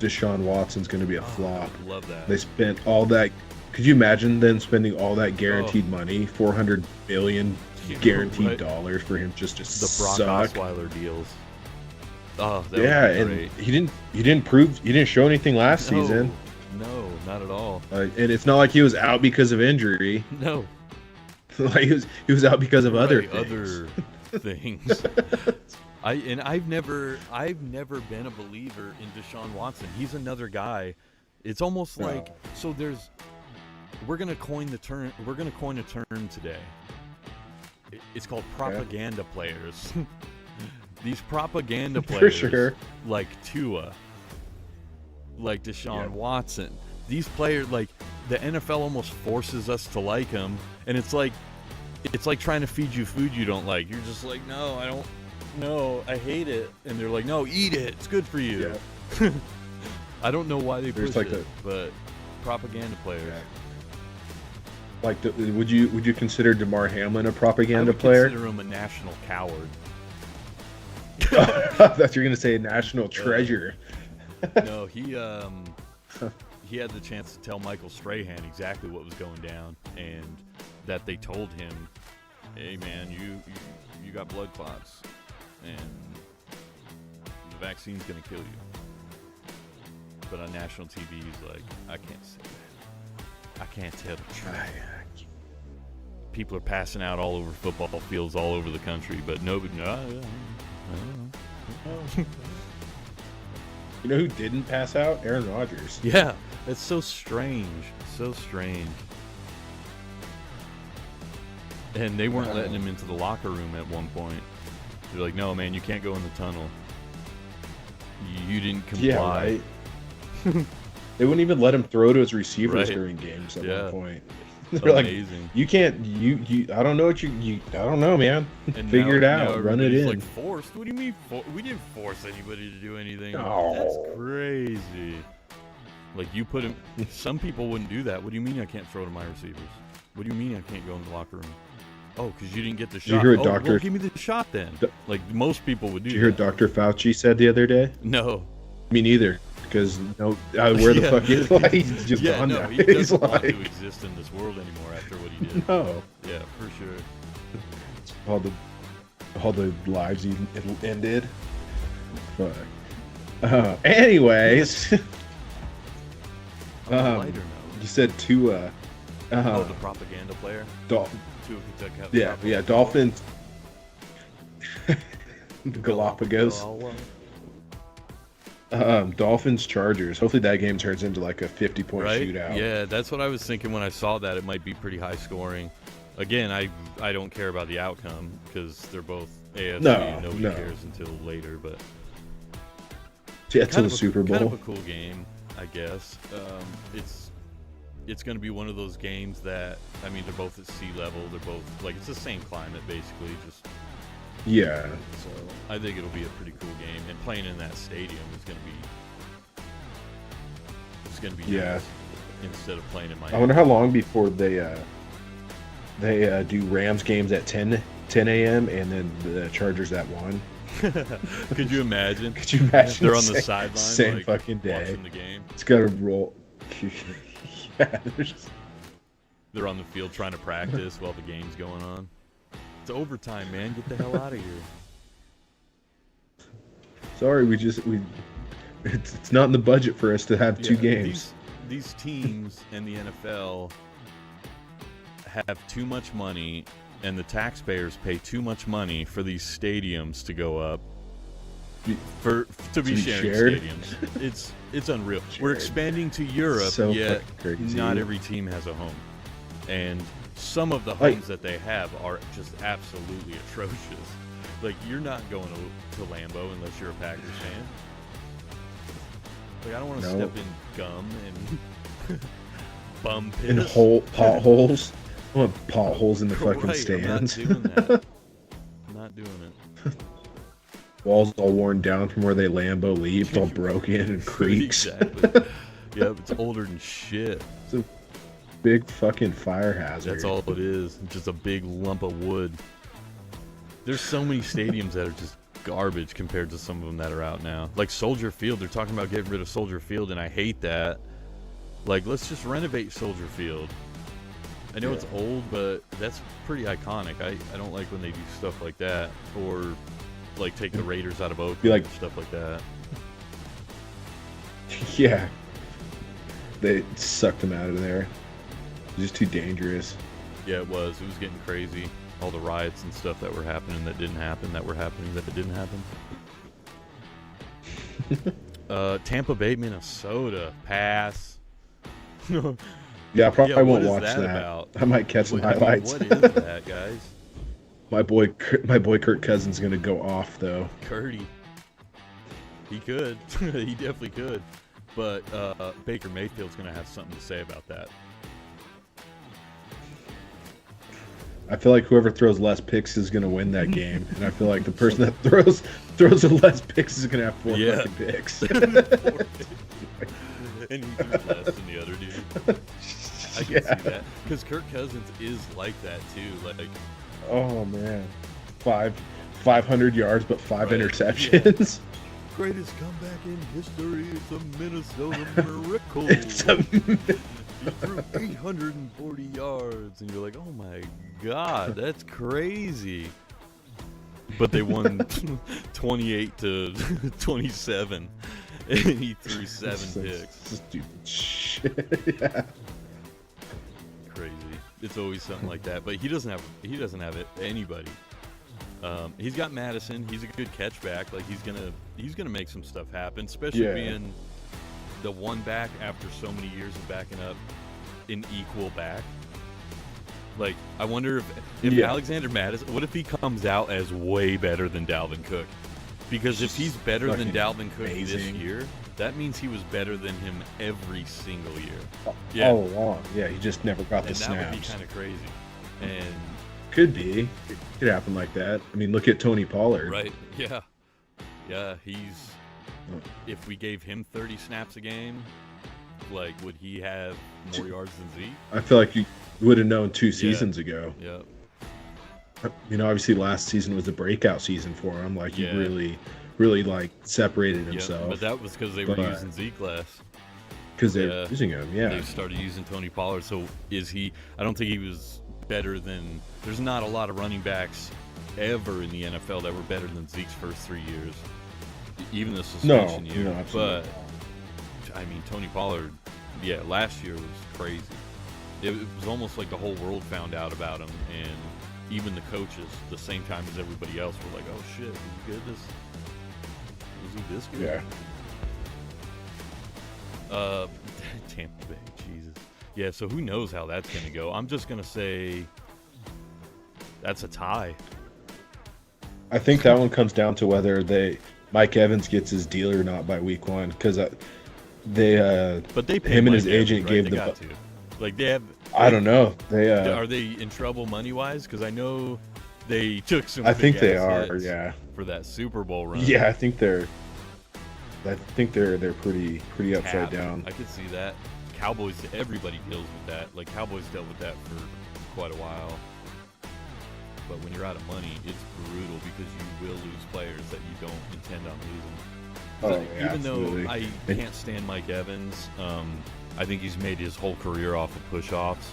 Deshaun Watson's going to be a Oh, flop. I love that. They spent all that. Could you imagine them spending all that guaranteed money, $400 million You know, guaranteed right? dollars for him just to The Brock suck? Osweiler deals. Oh, that Yeah, would be and great. he didn't show anything last season. No, not at all. And it's not like he was out because of injury. No. Like he was out because of other Right, things. other things. I've never been a believer in Deshaun Watson. He's another guy. It's almost No. like we're gonna coin a term today. It's called propaganda players. These propaganda For players, sure. like Tua, like Deshaun Yeah. Watson. These players, like the NFL, almost forces us to like them, and it's like trying to feed you food you don't like. You're just like, no, I don't. No, I hate it, and they're like, no, eat it. It's good for you. Yeah. I don't know why they There's push like it, but propaganda players. Yeah. Like, would you consider DeMar Hamlin a I propaganda would player? consider him a national coward. I thought you were gonna say a national treasure. No, he had the chance to tell Michael Strahan exactly what was going down, and that they told him, "Hey, man, you got blood clots, and the vaccine's gonna kill you." But on national TV, he's like, "I can't say that. I can't tell the truth." People are passing out all over football fields all over the country, but nobody. You know who didn't pass out? Aaron Rodgers. Yeah, it's so strange. So strange. And they weren't letting him into the locker room at one point. They're like, no, man, you can't go in the tunnel. You didn't comply. Yeah, right. They wouldn't even let him throw to his receivers Right. during games at Yeah. one point. They're like, Amazing. you can't. You. I don't know what you. I don't know, man. And Figure now- it now out. Run it everybody's in. Like, forced? What do you mean? We didn't force anybody to do anything. No. That's crazy. Like, you put him. Some people wouldn't do that. What do you mean I can't throw to my receivers? What do you mean I can't go in the locker room? Oh, because you didn't get the shot. you hear oh, Dr. well, give me the shot then. Like, most people would do Did you hear that. Dr. Fauci said the other day? No. Me neither. Because where the Yeah. fuck is like he's just Yeah, gone no, now. he He's doesn't want like, to exist in this world anymore after what he did. no. Yeah, for sure. All the lives he ended. But anyways, On a lighter note. you said Tua. Oh, the propaganda player? Dolphin. Tua Kentucky. Yeah, Dolphins. Galapagos. Dolphins Chargers. Hopefully that game turns into like a 50-point Right? shootout. Yeah, that's what I was thinking when I saw that. It might be pretty high scoring. Again, I don't care about the outcome because they're both AFC. No, Nobody no. cares until later, but Yeah, till kind the of a- Super Bowl. Kind of a cool game, I guess. It's going to be one of those games that, I mean, they're both at sea level. They're both like, it's the same climate basically. Just Yeah. so I think it'll be a pretty cool game, and playing in that stadium is going to be Yeah. nice instead of playing in I Miami. wonder how long before they do Rams games at 10 a.m. and then the Chargers at 1. Could you imagine? Could you imagine? They're on the same- sideline, Same like, fucking day. watching the game. It's got to roll. Yeah, there's- They're on the field trying to practice while the game's going on. It's overtime, man. Get the hell out of here. sorry, it's not in the budget for us to have two Yeah, games. These teams in the NFL have too much money, and the taxpayers pay too much money for these stadiums to go up. To be sharing shared? stadiums. It's unreal. We're Shared. expanding to Europe, So yet fucking crazy. not every team has a home. And some of the Like- homes that they have are just absolutely atrocious. Like, you're not going to Lambeau unless you're a Packers fan. Like, I don't want to No. step in gum and bum piss. In potholes. I want potholes in the fucking Right, I'm not stands. doing that. not doing it. Walls all worn down from where they Lambo leaped, all broken and creaks. Exactly. Yep, it's older than shit. It's a big fucking fire hazard. That's all it is. Just a big lump of wood. There's so many stadiums that are just garbage compared to some of them that are out now. Like Soldier Field, they're talking about getting rid of Soldier Field, and I hate that. Like, let's just renovate Soldier Field. I know it's old, but that's pretty iconic. I don't like when they do stuff like that, or like take the Raiders out of Oakland like, and stuff like that. Yeah. They sucked them out of there. It's just too dangerous. Yeah, it was. It was getting crazy. All the riots and stuff that were happening that didn't happen, that were happening that didn't happen. Tampa Bay, Minnesota. Pass. Yeah, I probably what won't is watch that that. about? I might catch some I mean, highlights. what is that, guys? My boy Kirk Cousins gonna go off though. Curdy. He could. He definitely could. But Baker Mayfield's going to have something to say about that. I feel like whoever throws less picks is gonna win that game, and I feel like the person that throws the less picks is gonna have 4 fucking picks. And he threw less than the other dude. I can see that. Because Kirk Cousins is like that too. Like, oh man, 500 yards but 5 Right, interceptions. greatest comeback in history. It's a Minnesota miracle. He threw 840 yards, and you're like, oh my god, that's crazy. But they won 28-27, and he threw 7 picks. Stupid shit. Yeah. Crazy. It's always something like that. But he doesn't have anybody. He's got Madison. He's a good catchback. Like he's gonna make some stuff happen, especially being the one back after so many years of backing up an equal back. Like, I wonder if Alexander Madison, what if he comes out as way better than Dalvin Cook? Because if he's better than Dalvin Cook this year, that means he was better than him every single year. All along. Yeah, he just never got the snaps. That would be kind of crazy. And could be. It could happen like that. I mean, look at Tony Pollard. Right. Yeah. Yeah, if we gave him 30 snaps a game, like, would he have more yards than Zeke? I feel like you would have known 2 seasons ago. Yeah. You know, obviously last season was the breakout season for him. Like, he really like separated himself. Yeah, but that was because they were using Zeke less. Because they're using him, They started using Tony Pollard. So is he? I don't think he was better than. There's not a lot of running backs ever in the NFL that were better than Zeke's first 3 years, even the suspension year. No, absolutely. But I mean, Tony Pollard, last year was crazy. It was almost like the whole world found out about him, and even the coaches, the same time as everybody else, were like, "Oh shit, is he good? Was he this good?" Yeah. Tampa Bay, Jesus. Yeah, so who knows how that's going to go. I'm just going to say that's a tie. I think that one comes down to whether Mike Evans gets his deal or not by week 1, because but they him and his agent Evans, right? gave they got to. Like they have. I don't know. Are they in trouble money wise? Because I know they took some. I think they are. hits Yeah. For that Super Bowl run. Yeah, I think they're pretty upside down. I could see that. Cowboys, everybody deals with that. Like Cowboys dealt with that for quite a while. But when you're out of money, it's brutal because you will lose players that you don't intend on losing. Even absolutely. though I can't stand Mike Evans, I think he's made his whole career off of push-offs.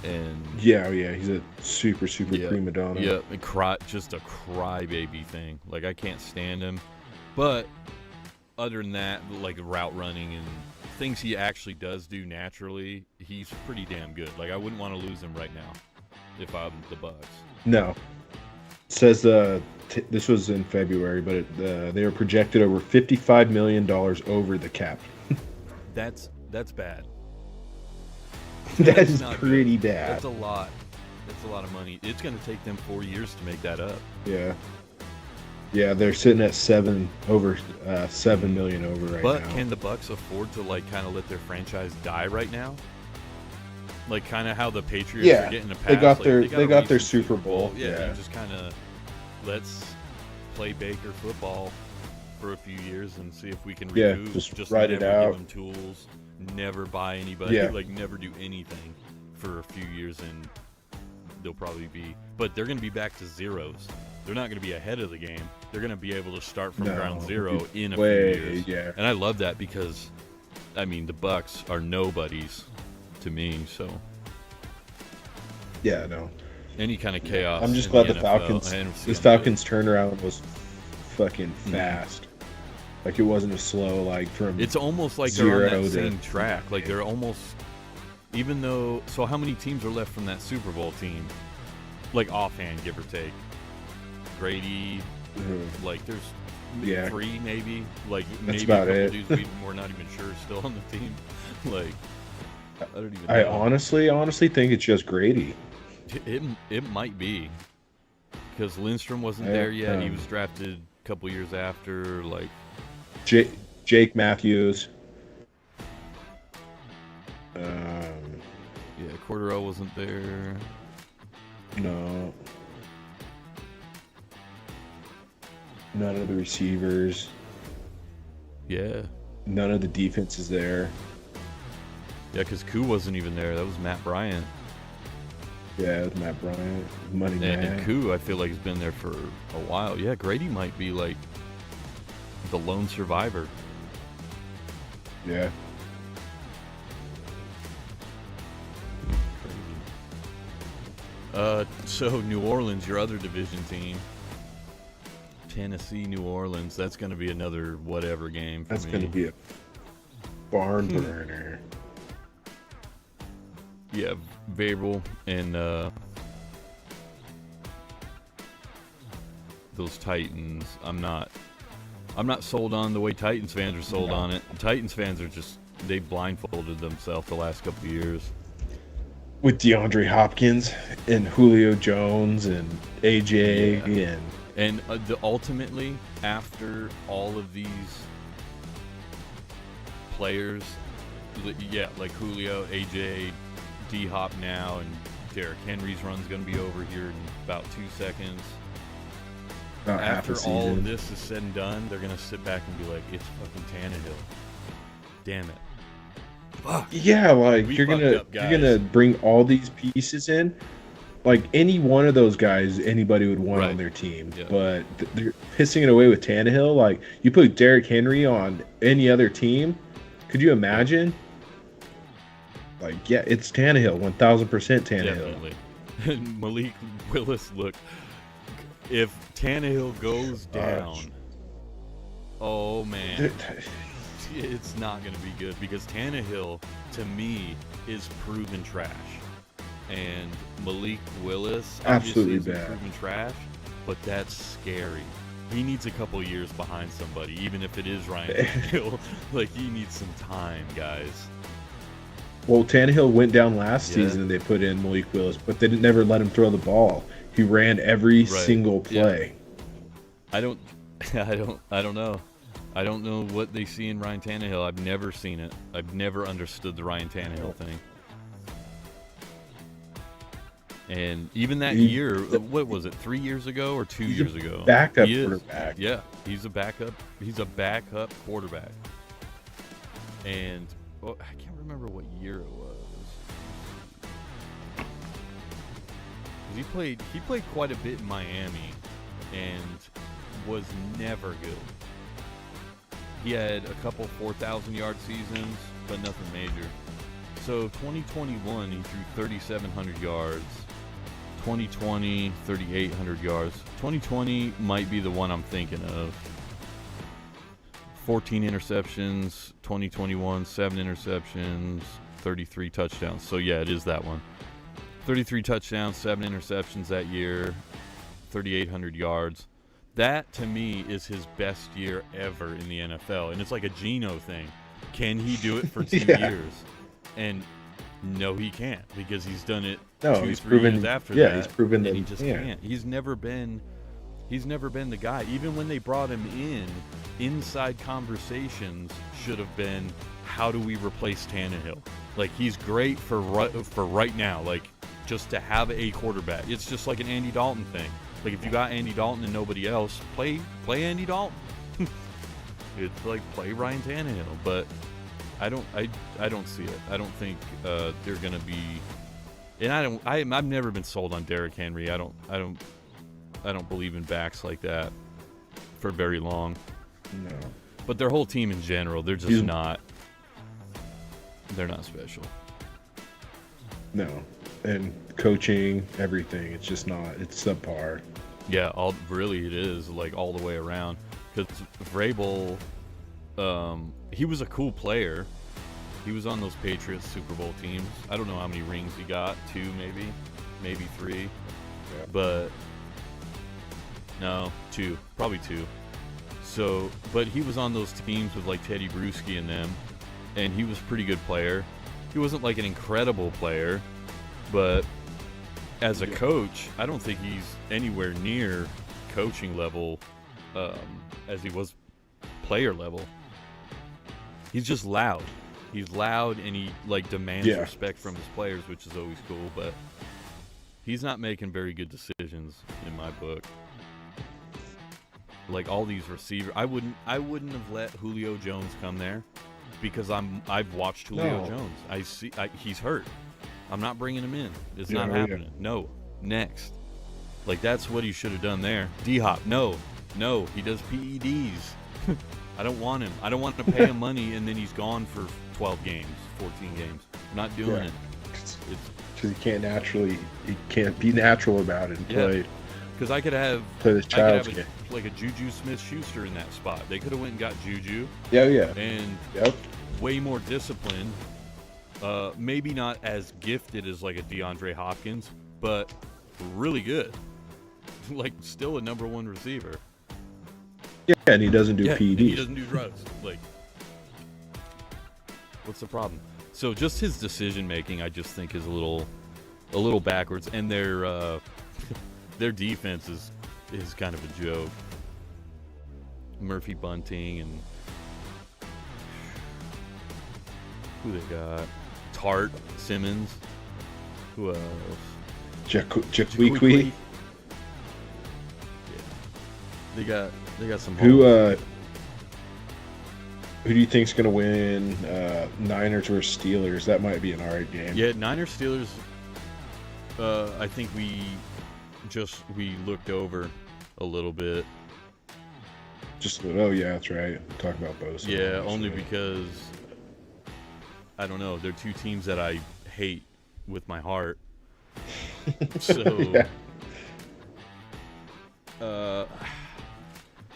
And he's a super prima donna. Yeah, just a crybaby thing. Like I can't stand him. But other than that, like route running and things he actually does do naturally, he's pretty damn good. Like I wouldn't want to lose him right now if I'm the Bucs. No. It says this was in February, but they were projected over $55 million over the cap. That's bad. That is not pretty good. bad. That's a lot. That's a lot of money. It's going to take them 4 years to make that up. Yeah. Yeah, they're sitting at $7 million over right now. But can the Bucs afford to like kind of let their franchise die right now? Like kind of how the Patriots are getting a pass. They got like, their got they a got their recent Super Bowl. Yeah, you just kind of let's play Baker football for a few years and see if we can recoup. Just ride never it out. Give them tools, never buy anybody, Yeah. like never do anything for a few years, and they'll probably be. But they're going to be back to zeros. They're not going to be ahead of the game. They're going to be able to start from ground zero in a few years. Yeah. And I love that because, I mean, the Bucks are nobodies to me. So Yeah, no. any kind of chaos. I'm just in glad the NFL, Falcons. I don't see This them Falcons turnaround was fucking fast. Like it wasn't a slow like from. It's almost like they're on zero that to- same track. Like they're almost, even though. So how many teams are left from that Super Bowl team? Like offhand, give or take. Grady, Mhm. like there's Yeah. 3 maybe. Like That's maybe about a couple it. dudes we're not even sure still on the team. Like I don't even. I know. honestly think it's just Grady. It might be because Lindstrom wasn't Yeah, there yet. He um, was drafted a couple years after. Like Jake Matthews. yeah, Cordero wasn't there. No. None of the receivers. Yeah. None of the defense is there. Yeah, because Koo wasn't even there. That was Matt Bryant. Yeah, it was Matt Bryant, Money Man. And Koo, I feel like, has been there for a while. Yeah, Grady might be like the lone survivor. Yeah. So New Orleans, your other division team. Tennessee, New Orleans. That's going to be another whatever game for That's me. going to be a barn burner. Yeah, Vrabel and those Titans. I'm not sold on the way Titans fans are sold on it. Titans fans are just, they blindfolded themselves the last couple of years. With DeAndre Hopkins and Julio Jones and AJ And ultimately, after all of these players, like Julio, AJ, D-Hop now, and Derrick Henry's run's going to be over here in about 2 seconds. about half After a all of season. this is said and done, they're going to sit back and be like, it's fucking Tannehill. Damn it. Fuck. Yeah, like We you're fucked gonna up, guys. you're gonna bring all these pieces in. Like any one of those guys, anybody would want Right. on their team. Yeah. But they're pissing it away with Tannehill. Like you put Derrick Henry on any other team, could you imagine? Like yeah, it's Tannehill, 1000% Tannehill. Definitely. And Malik Willis, look, if Tannehill goes down, oh man, it's not going to be good because Tannehill, to me, is proven trash. And Malik Willis, Absolutely obviously, is bad. proven trash, but that's scary. He needs a couple years behind somebody, even if it is Ryan Tannehill. Like, he needs some time, guys. Well, Tannehill went down last Yeah. season and they put in Malik Willis, but they never let him throw the ball. He ran every Right. single Yeah. play. I don't know. I don't know what they see in Ryan Tannehill. I've never seen it. I've never understood the Ryan Tannehill thing. And even that He- year, what was it, 3 years ago or 2 He's a years ago? backup He is. quarterback. Yeah, he's a backup. He's a backup quarterback. And I can't remember what year it was. 'Cause he played quite a bit in Miami and was never good. He had a couple 4,000-yard seasons, but nothing major. So 2021, he threw 3,700 yards. 2020, 3,800 yards. 2020 might be the one I'm thinking of. 14 interceptions. 2021, 7 interceptions, 33 touchdowns. So yeah, it is that one. 33 touchdowns, 7 interceptions that year, 3,800 yards. That, to me, is his best year ever in the NFL. And it's like a Geno thing. Can he do it for 2 Yeah. years? And no, he can't, because he's done it No, 2, he's 3 proven. years after Yeah, that. he's proven that and he just yeah. can't. He's never been the guy. Even when they brought him in, inside conversations should have been, how do we replace Tannehill? Like, he's great for right now. Like, just to have a quarterback. It's just like an Andy Dalton thing. Like, if you got Andy Dalton and nobody else, play Andy Dalton. It's like play Ryan Tannehill, but I don't see it. I don't think they're gonna be. And I've never been sold on Derrick Henry. I don't believe in backs like that for very long. No. But their whole team in general, they're just not. They're not special. No. And coaching, everything, it's just not. It's subpar. Yeah, really it is, like, all the way around. Because Vrabel, he was a cool player. He was on those Patriots Super Bowl teams. I don't know how many rings he got. 2 maybe 3. Yeah. But no, 2, probably 2. So, but he was on those teams with like Teddy Bruschi and them, and he was a pretty good player. He wasn't like an incredible player, but as a coach, I don't think he's anywhere near coaching level as he was player level. He's just loud. He's loud, and he like demands respect from his players, which is always cool, but he's not making very good decisions in my book. Like, all these receivers, I wouldn't have let Julio Jones come there, because I've watched Julio Jones. He's hurt. I'm not bringing him in. It's not happening. No. Next. Like, that's what he should have done there. D-Hop, no, he does PEDs. I don't want him. I don't want to pay him money and then he's gone for 12 games, 14 games. I'm not doing it. Because he can't be natural about it and play. Because I could have this child's game. Like a Juju Smith-Schuster in that spot. They could have went and got Juju. Yeah. And way more disciplined. Maybe not as gifted as like a DeAndre Hopkins, but really good. Like, still a number 1 receiver. Yeah, and he doesn't do PEDs. He doesn't do drugs. Like, what's the problem? So just his decision making, I just think, is a little backwards, and their defense is kind of a joke. Murphy Bunting and who they got? Tart, Simmons. Who else? Jaquiqui. Yeah. They got some. Who do you think's gonna win? Niners versus Steelers. That might be an alright game. Yeah, Niners Steelers. I think we looked over a little bit. That's right. Talk about both. Yeah, only because I don't know. They're 2 teams that I hate with my heart. So,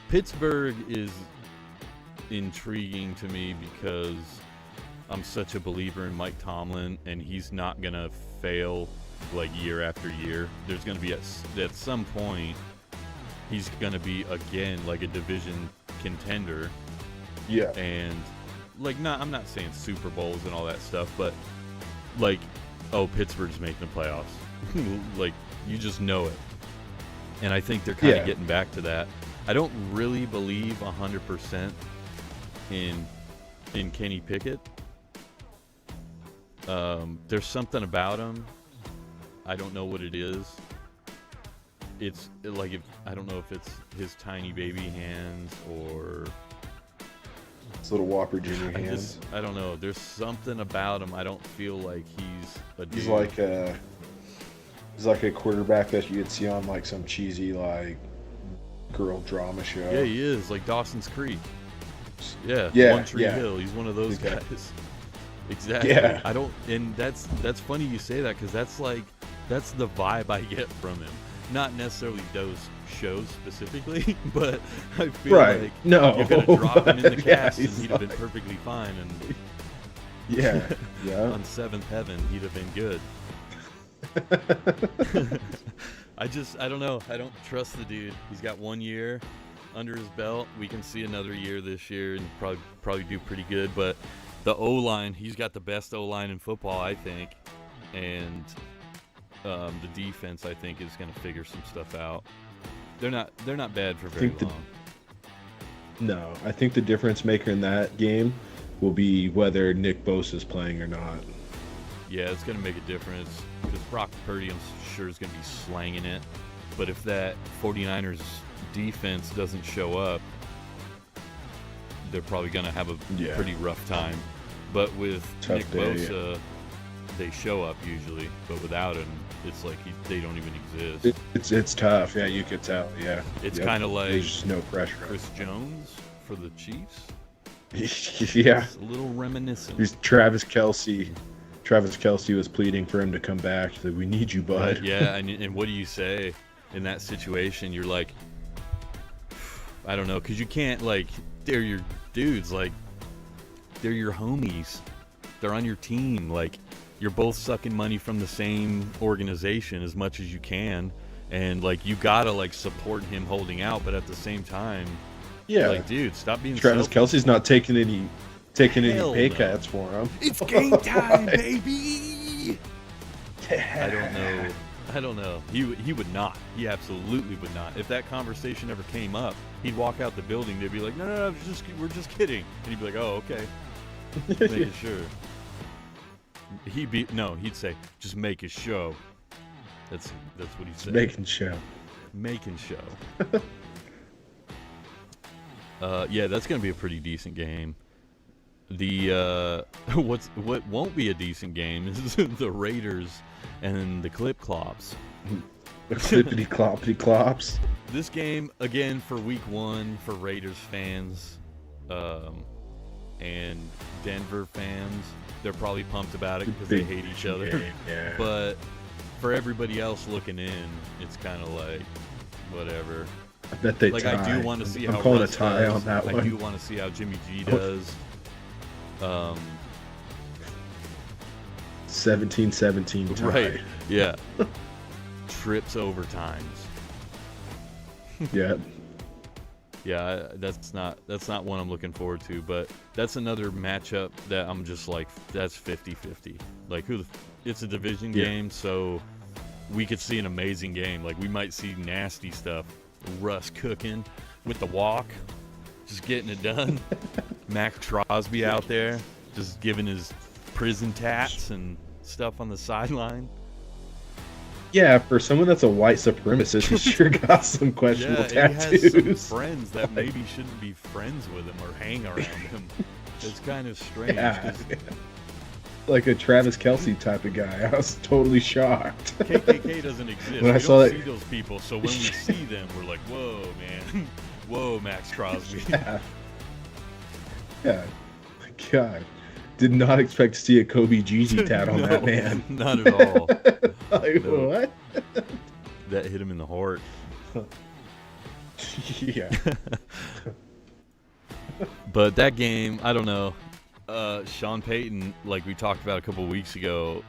Pittsburgh is intriguing to me because I'm such a believer in Mike Tomlin, and he's not gonna fail like year after year. There's gonna be at some point he's gonna be again like a division contender. Yeah. And like, I'm not saying Super Bowls and all that stuff, but like, Pittsburgh's making the playoffs. Like, you just know it. And I think they're kind of getting back to that. I don't really believe 100% in Kenny Pickett. There's something about him. I don't know what it is. It's like, I don't know if it's his tiny baby hands or his little Whopper Jr. hands. I don't know. There's something about him. I don't feel like he's a dude. He's like a quarterback that you'd see on like some cheesy like girl drama show. Yeah, he is, like Dawson's Creek. Yeah, One Tree Hill. He's one of those guys. Exactly. Yeah. I don't, and that's funny you say that, because that's the vibe I get from him. Not necessarily those shows specifically, but I feel like you could have dropped him in the cast and he'd have been perfectly fine. And on Seventh Heaven, he'd have been good. I don't know. I don't trust the dude. He's got 1 year under his belt. We can see another year this year and probably do pretty good. But the O-line, he's got the best O-line in football, I think. And the defense, I think, is going to figure some stuff out. They're not bad for very long. No, I think the difference maker in that game will be whether Nick Bosa is playing or not. Yeah, it's going to make a difference because Brock Purdy, I'm sure, is going to be slanging it. But if that 49ers defense doesn't show up, they're probably going to have a pretty rough time. But with Tough Nick day. Bosa, they show up usually. But without him, it's like they don't even exist. It's tough. Yeah, you could tell. Yeah, It's kind of like there's just no pressure. Chris Jones for the Chiefs. Yeah, It's a little reminiscent. he's Travis Kelsey. Travis Kelsey was pleading for him to come back. He's like, "We need you, bud." Yeah, and what do you say in that situation? You're like, I don't know, because you can't, like, they're your dudes, like, they're your homies. They're on your team. Like, you're both sucking money from the same organization as much as you can. And, like, you gotta, like, support him holding out, but at the same time, Yeah, like, dude, stop being Travis selfish. Kelsey's not taking any Hell pay no. cuts for him. It's game time, baby! I don't know. He would not. He absolutely would not. If that conversation ever came up, he'd walk out the building. They'd be like, "No, we're just kidding," and he'd be like, "Oh, okay." Making sure. He'd say, "Just make a show." That's what he said. Making show. Making show. Yeah, that's gonna be a pretty decent game. The what won't be a decent game is the Raiders and the Clip Clops. The clippity cloppity clops. This game again for Week 1 for Raiders fans, and Denver fans. They're probably pumped about it because they hate each other. Game, yeah. But for everybody else looking in, it's kind of like whatever. I bet they Like tie. I do want to see I'm how calling Russ a tie does. on that I one. do want to see how Jimmy G does. 17-17 tie. Right. Yeah. Trips overtimes. Yeah. Yeah, that's not one I'm looking forward to, but that's another matchup that I'm just like, that's 50-50. Like it's a division Yeah. game, so we could see an amazing game. Like we might see nasty stuff. Russ cooking with the walk, just getting it done. Max Crosby out there, just giving his prison tats and stuff on the sideline. Yeah, for someone that's a white supremacist, he sure got some questionable Yeah, and he has some tattoos. friends that maybe shouldn't be friends with him or hang around him. It's kind of strange. Yeah. 'Cause Like a Travis Kelsey type of guy. I was totally shocked. KKK doesn't exist. When I We saw don't that- see those people, so when we see them, we're like, whoa, man. Whoa, Max Crosby. Yeah. Yeah. My God. Did not expect to see a Kobe Jeezy tat on that No, man. Not at all. Like, No. what? That hit him in the heart. Yeah. But that game, I don't know. Sean Payton, like we talked about a couple of weeks ago,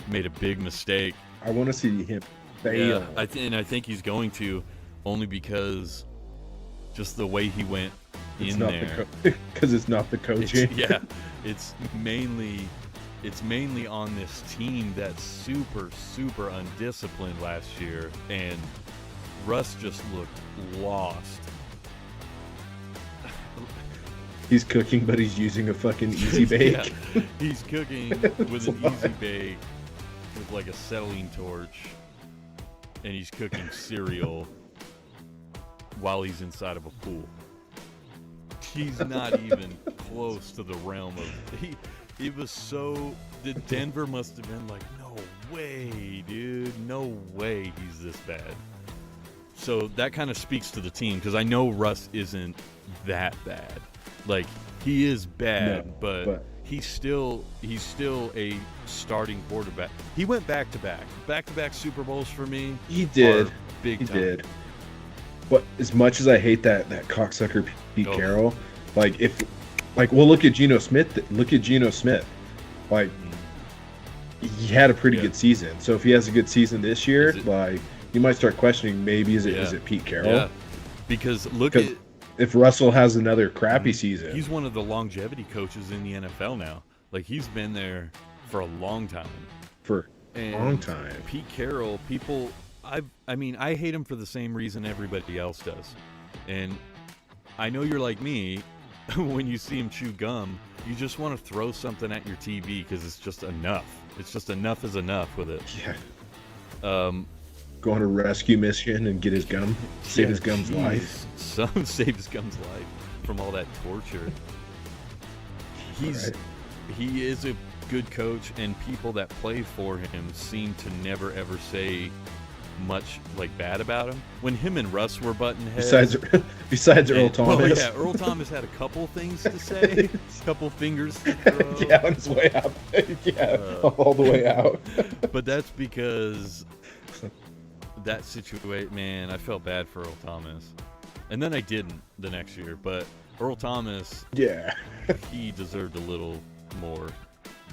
made a big mistake. I want to see him fail. Yeah, I think he's going to, only because just the way he went It's in not there. because it's not the coaching. It's mainly on this team that's super undisciplined last year, and Russ just looked lost. He's cooking, but he's using a fucking easy bake. Yeah, he's cooking with an easy bake with like a acetylene torch, and he's cooking cereal while he's inside of a pool. He's not even close to the realm of it was so the Denver must have been like, no way, dude, no way he's this bad. So that kind of speaks to the team, because I know Russ isn't that bad. Like, he is bad, No, but he's still a starting quarterback. He went back-to-back Super Bowls for me. He did. are big He time. did. But as much as I hate that cocksucker Pete Oh. Carroll, well, look at Geno Smith. Like, he had a pretty Yeah. good season. So if he has a good season this year, Is it- like, you might start questioning, maybe is Yeah. it Pete Carroll? Yeah, because look 'Cause at if Russell has another crappy season, he's one of the longevity coaches in the NFL now. Like, he's been there for a long time. for And a long time. Pete Carroll, I hate him for the same reason everybody else does. And I know you're like me. When you see him chew gum, You just want to throw something at your TV because it's just enough. It's just enough is enough with it. Yeah. Um, Go on a rescue mission and get his gum, save his gum's life. Some save his gum's life from all that torture. He is a good coach, and people that play for him seem to never ever say much like bad about him. When him and Russ were butting heads, besides Earl Thomas. Well, yeah, Earl Thomas had a couple things to say, a couple fingers to throw. Yeah, on his way out. Yeah, all the way out. But that's because that situation, man, I felt bad for Earl Thomas. And then I didn't the next year, but Earl Thomas, yeah, he deserved a little more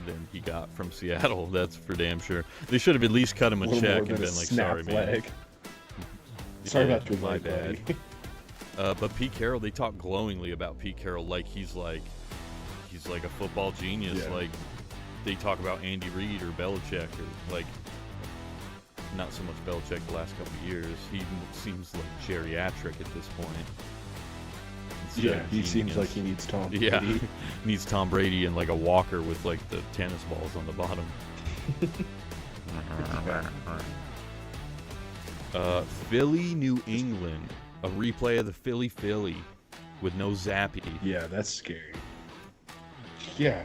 than he got from Seattle. That's for damn sure. They should have at least cut him a check and been like, sorry, man. Sorry about your my leg, bad. buddy. But Pete Carroll, they talk glowingly about Pete Carroll like he's like a football genius. Yeah. Like they talk about Andy Reid or Belichick, or like not so much Belichick the last couple of years. He seems like geriatric at this point. Yeah, he seems like he needs Tom Brady. Yeah, he needs Tom Brady and like a walker with like the tennis balls on the bottom. Philly, New England. A replay of the Philly with no Zappy. Yeah, that's scary. Yeah,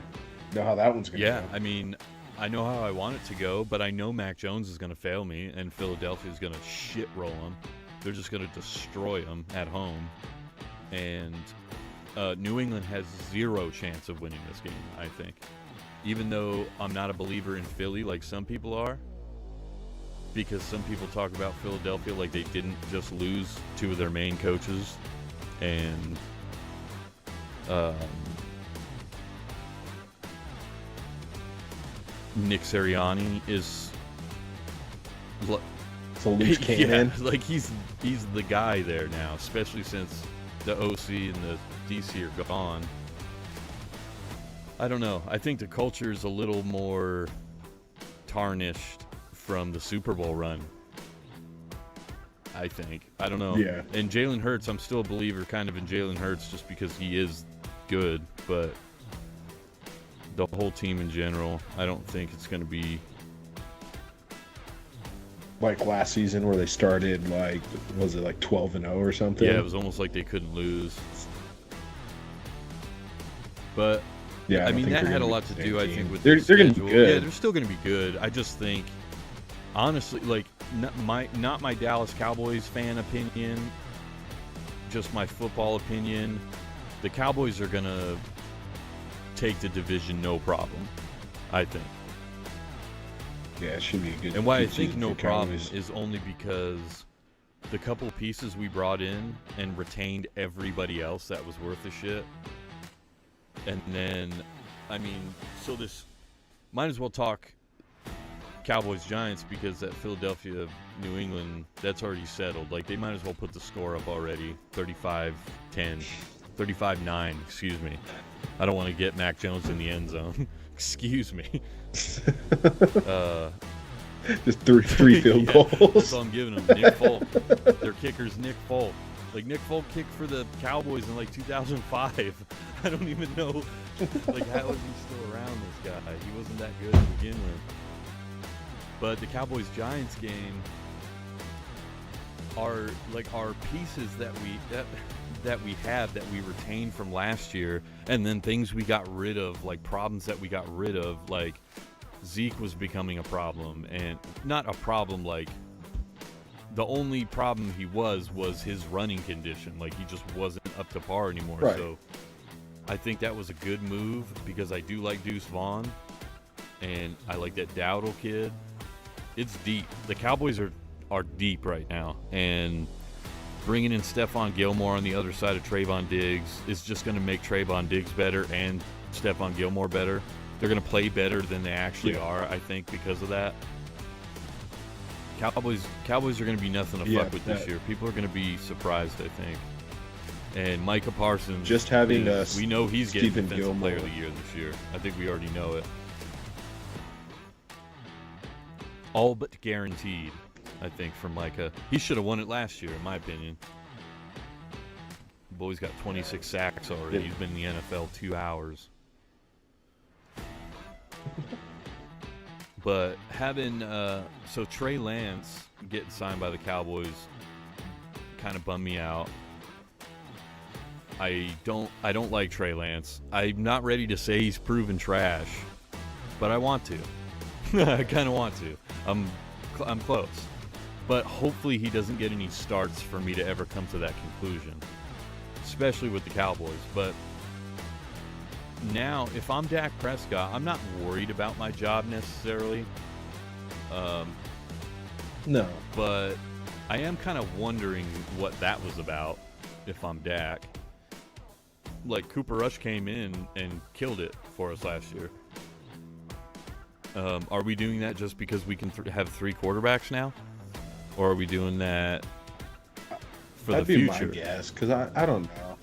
know how that one's gonna Yeah, go. I mean, I know how I want it to go, but I know Mac Jones is going to fail me, and Philadelphia is going to shit roll him. They're just going to destroy him at home. And New England has zero chance of winning this game, I think. Even though I'm not a believer in Philly like some people are, because some people talk about Philadelphia like they didn't just lose two of their main coaches, and Nick Sirianni is It's a loose cannon. yeah, like he's the guy there now, especially since the OC and the DC are gone. I don't know. I think the culture is a little more tarnished from the Super Bowl run. I think. I don't know. Yeah. And Jalen Hurts, I'm still a believer kind of in Jalen Hurts just because he is good, but the whole team in general, I don't think it's going to be. Like last season where they started like, was it like 12-0 or something? Yeah, it was almost like they couldn't lose. But Yeah, I don't mean, think that they're had a gonna lot be to the do, same I team. think, with they're the gonna schedule. be good. Yeah, they're still going to be good. I just think, honestly, like, not my Dallas Cowboys fan opinion, just my football opinion. The Cowboys are going to take the division no problem, I think. Yeah, it should be a good. And why I good think season no for problem Cowboys. is only because the couple pieces we brought in and retained everybody else that was worth a shit. And then, I mean, so this might as well talk Cowboys-Giants because that Philadelphia, New England, that's already settled. Like, they might as well put the score up already, 35-10, 35-9, excuse me. I don't want to get Mac Jones in the end zone. Excuse me. Just three field Yeah, goals. that's all I'm giving them. Nick Folk. Their kicker's Nick Folk. Like, Nick Folk kicked for the Cowboys in, like, 2005. I don't even know, like, how is he still around, this guy? He wasn't that good to begin with. But the Cowboys-Giants game are, like, our pieces that we have, that we retained from last year, and then things we got rid of, like, problems that we got rid of, like, Zeke was becoming a problem, and not a problem like the only problem he was his running condition. Like, he just wasn't up to par anymore. Right. So I think that was a good move because I do like Deuce Vaughn, and I like that Dowdle kid. It's deep. The Cowboys are deep right now, and bringing in Stephon Gilmore on the other side of Trayvon Diggs is just going to make Trayvon Diggs better and Stephon Gilmore better. They're going to play better than they actually are, I think, because of that. Cowboys are going to be nothing to fuck with this year. People are going to be surprised, I think. And Micah Parsons, Just having we know he's getting Stephen Defensive Gilmore. Player of the Year this year. I think we already know it. All but guaranteed, I think, for Micah. He should have won it last year, in my opinion. The boy's got 26 sacks already. Yeah. He's been in the NFL 2 hours. But having so Trey Lance getting signed by the Cowboys kind of bummed me out. I don't like Trey Lance. I'm not ready to say he's proven trash, but I want to. I kind of want to. I'm close. But hopefully he doesn't get any starts for me to ever come to that conclusion, especially with the Cowboys. But now, if I'm Dak Prescott, I'm not worried about my job necessarily. No. But I am kind of wondering what that was about if I'm Dak. Like, Cooper Rush came in and killed it for us last year. Are we doing that just because we can have 3 quarterbacks now? Or are we doing that for the future? That'd be my guess, because I don't know.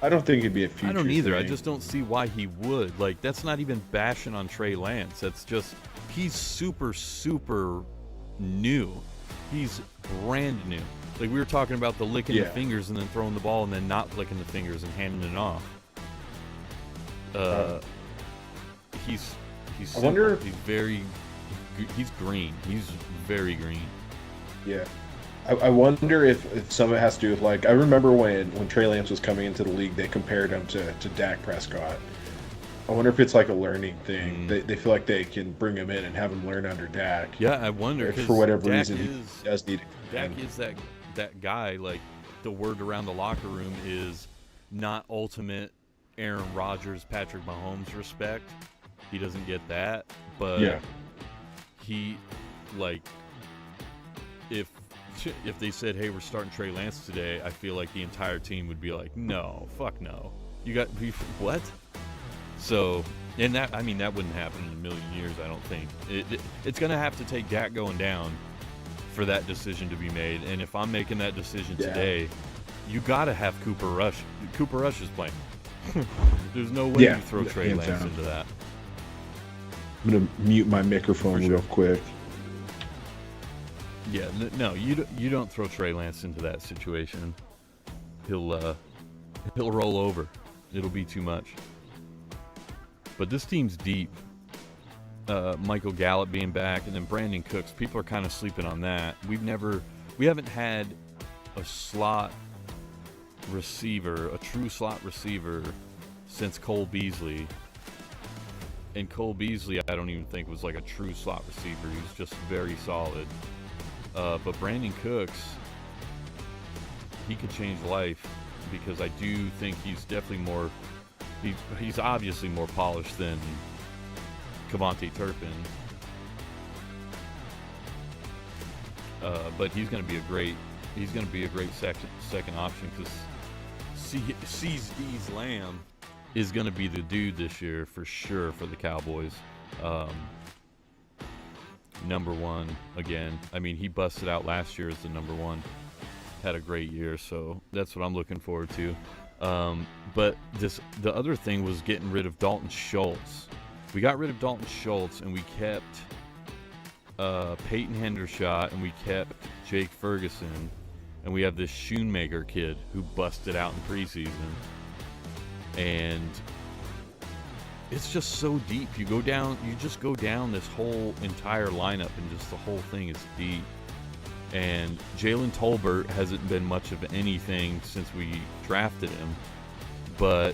I don't think it'd be a future I don't either. thing. I just don't see why he would. Like, that's not even bashing on Trey Lance. That's just, he's super, super new. He's brand new. Like, we were talking about the licking the fingers and then throwing the ball and then not licking the fingers and handing it off. He's I wonder if, he's green. He's very green. Yeah. I wonder if some of it has to do with, like, I remember when Trey Lance was coming into the league, they compared him to Dak Prescott. I wonder if it's like a learning thing. They feel like they can bring him in and have him learn under Dak. Yeah, I wonder. If for whatever Dak reason he does need to. Dak is that guy. Like, the word around the locker room is not ultimate Aaron Rodgers, Patrick Mahomes respect. He doesn't get that, but he, like, if they said, hey, we're starting Trey Lance today, I feel like the entire team would be like, no, fuck no. You got what? So, and that, I mean, that wouldn't happen in a million years, I don't think. It's going to have to take Dak going down for that decision to be made. And if I'm making that decision today, you got to have Cooper Rush. Cooper Rush is playing. There's no way you throw Trey Lance into that. I'm going to mute my microphone real quick. Yeah, no, you don't throw Trey Lance into that situation. He'll roll over. It'll be too much. But this team's deep. Michael Gallup being back, and then Brandon Cooks. People are kind of sleeping on that. We haven't had a slot receiver, a true slot receiver, since Cole Beasley. And Cole Beasley, I don't even think was like a true slot receiver. He was just very solid. But Brandon Cooks, he could change life, because I do think he's definitely more. He's obviously more polished than Kevontae Turpin. But he's going to be a great. He's going to be a great second option, because CeeDee Lamb is going to be the dude this year for sure for the Cowboys. Number one again. I mean, he busted out last year as the number one. Had a great year, so that's what I'm looking forward to. But the other thing was getting rid of Dalton Schultz. We got rid of Dalton Schultz, and we kept Peyton Hendershot, and we kept Jake Ferguson, and we have this Schoonmaker kid who busted out in preseason. And it's just so deep. You just go down this whole entire lineup, and just the whole thing is deep. And Jalen Tolbert hasn't been much of anything since we drafted him, but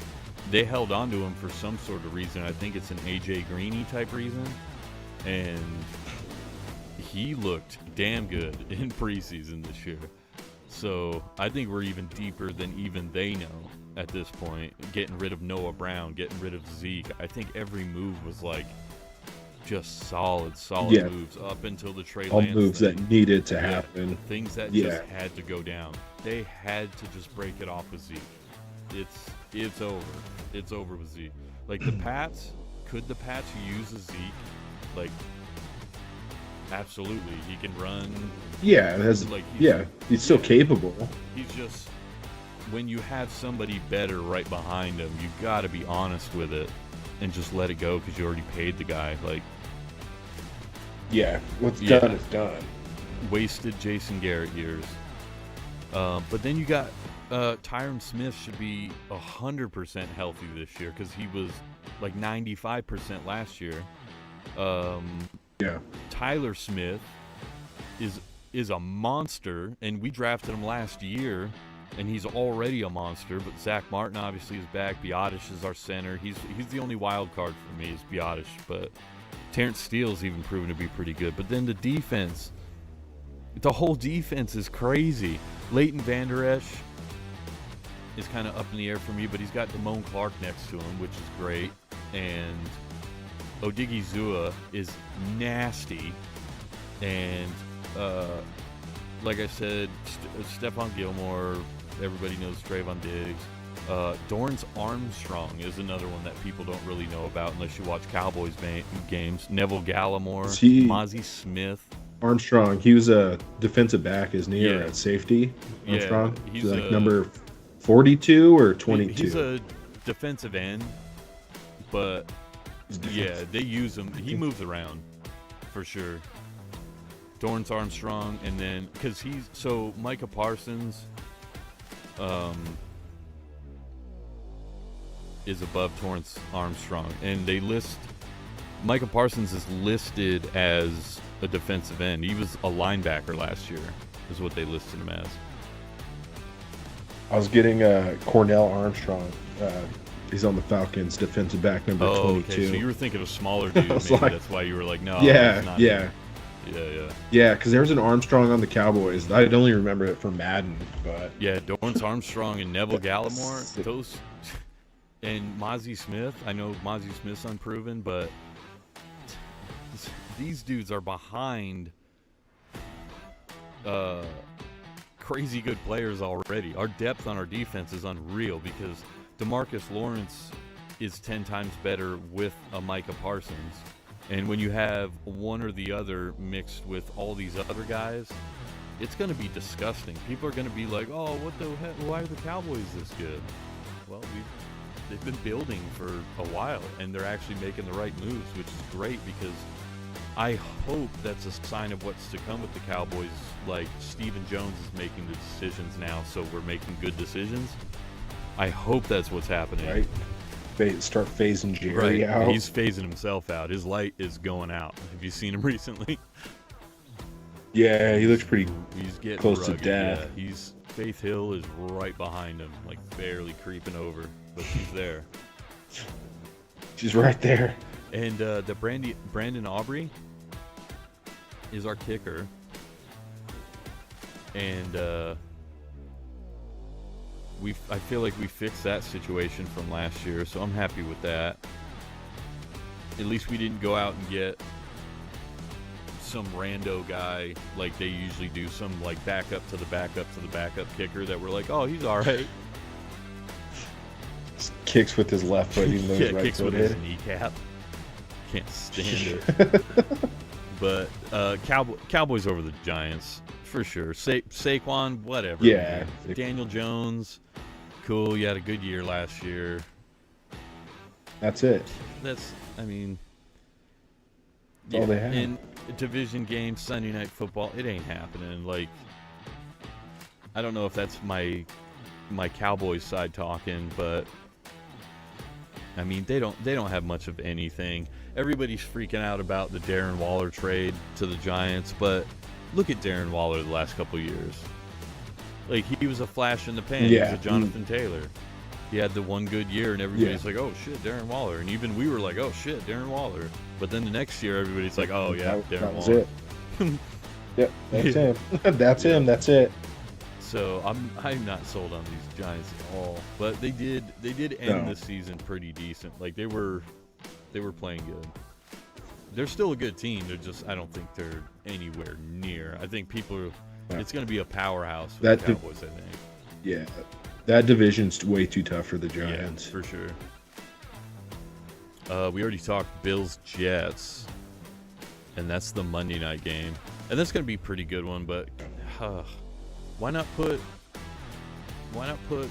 they held on to him for some sort of reason. I think it's an AJ Greeny type reason, and he looked damn good in preseason this year. So I think we're even deeper than even they know at this point. Getting rid of Noah Brown, getting rid of Zeke. I think every move was like just solid moves up until the Trey Lance moves thing. That needed to happen. Things that just had to go down. They had to just break it off with Zeke. It's over. It's over with Zeke. Like, the Pats, could the Pats use a Zeke? Like, absolutely. He can run. Yeah, he's still capable. He's just, when you have somebody better right behind him, you got to be honest with it and just let it go, because you already paid the guy. Like, what's done is done. Wasted Jason Garrett years. But then you got Tyron Smith should be 100% healthy this year, because he was like 95% last year. Yeah. Tyler Smith is a monster, and we drafted him last year, and he's already a monster. But Zach Martin obviously is back. Biotish is our center. He's the only wild card for me is Biotish, but Terrence Steele's even proven to be pretty good. But then the defense, the whole defense is crazy. Leighton Vander Esch is kind of up in the air for me, but he's got Damone Clark next to him, which is great. And Odigizua is nasty. And like I said, Stephon Gilmore, everybody knows Trayvon Diggs. Dorrance Armstrong is another one that people don't really know about unless you watch Cowboys games. Neville Gallimore, Mozzie Smith. Armstrong, he was a defensive back, isn't he? Or at safety. Armstrong, yeah, he's like number 42 or 22. He's a defensive end, but yeah, they use him. He moves around for sure. Dorrance Armstrong, and then because Micah Parsons is above Dorrance Armstrong, and they list Micah Parsons is listed as a defensive end. He was a linebacker last year, is what they listed him as. I was getting Cornell Armstrong. He's on the Falcons, defensive back number 22. Okay. So you were thinking of smaller dudes. Maybe that's why you were like, no. Yeah, it's not yeah. him. Yeah. Yeah, because there was an Armstrong on the Cowboys. I'd only remember it from Madden, but yeah, Dorrance Armstrong and Neville Gallimore, those, and Mozzie Smith. I know Mozzie Smith's unproven, but these dudes are behind crazy good players already. Our depth on our defense is unreal because DeMarcus Lawrence is 10 times better with a Micah Parsons. And when you have one or the other mixed with all these other guys, it's going to be disgusting. People are going to be like, oh, what the heck? Why are the Cowboys this good? Well, they've been building for a while, and they're actually making the right moves, which is great because I hope that's a sign of what's to come with the Cowboys. Like, Stephen Jones is making the decisions now, so we're making good decisions. I hope that's what's happening. Right. Start phasing Jerry out. He's phasing himself out. His light is going out. Have you seen him recently? Yeah, he looks pretty He's getting close rugged. to death. Yeah, Faith Hill is right behind him, like barely creeping over, but she's there. She's right there. And Brandon Aubrey is our kicker. And I feel like we fixed that situation from last year, so I'm happy with that. At least we didn't go out and get some rando guy like they usually do, some like backup to the backup to the backup kicker that we're like, oh, he's all right. Just kicks with his left foot, even though his right kicks foot with hit. his kneecap. Can't stand it. But Cowboys over the Giants for sure. Saquon, whatever. Yeah. Man. Daniel Jones, cool. You had a good year last year. That's it. That's all they have. In division games, Sunday Night Football, it ain't happening. Like, I don't know if that's my Cowboys side talking, but I mean they don't have much of anything. Everybody's freaking out about the Darren Waller trade to the Giants, but look at Darren Waller the last couple years. Like, he was a flash in the pan. Yeah. He was a Jonathan Taylor. He had the one good year, and everybody's like, oh, shit, Darren Waller. And even we were like, oh, shit, Darren Waller. But then the next year, everybody's like, oh, yeah, Darren Waller. That was it. Yep, that's him. That's him. That's it. So I'm not sold on these Giants at all. But they did end the season pretty decent. Like, they were playing good. They're still a good team. They're just, I don't think they're anywhere near. I think it's going to be a powerhouse for the Cowboys, I think. Yeah. That division's way too tough for the Giants. Yeah, for sure. We already talked Bills-Jets, and that's the Monday night game. And that's going to be a pretty good one, but why not put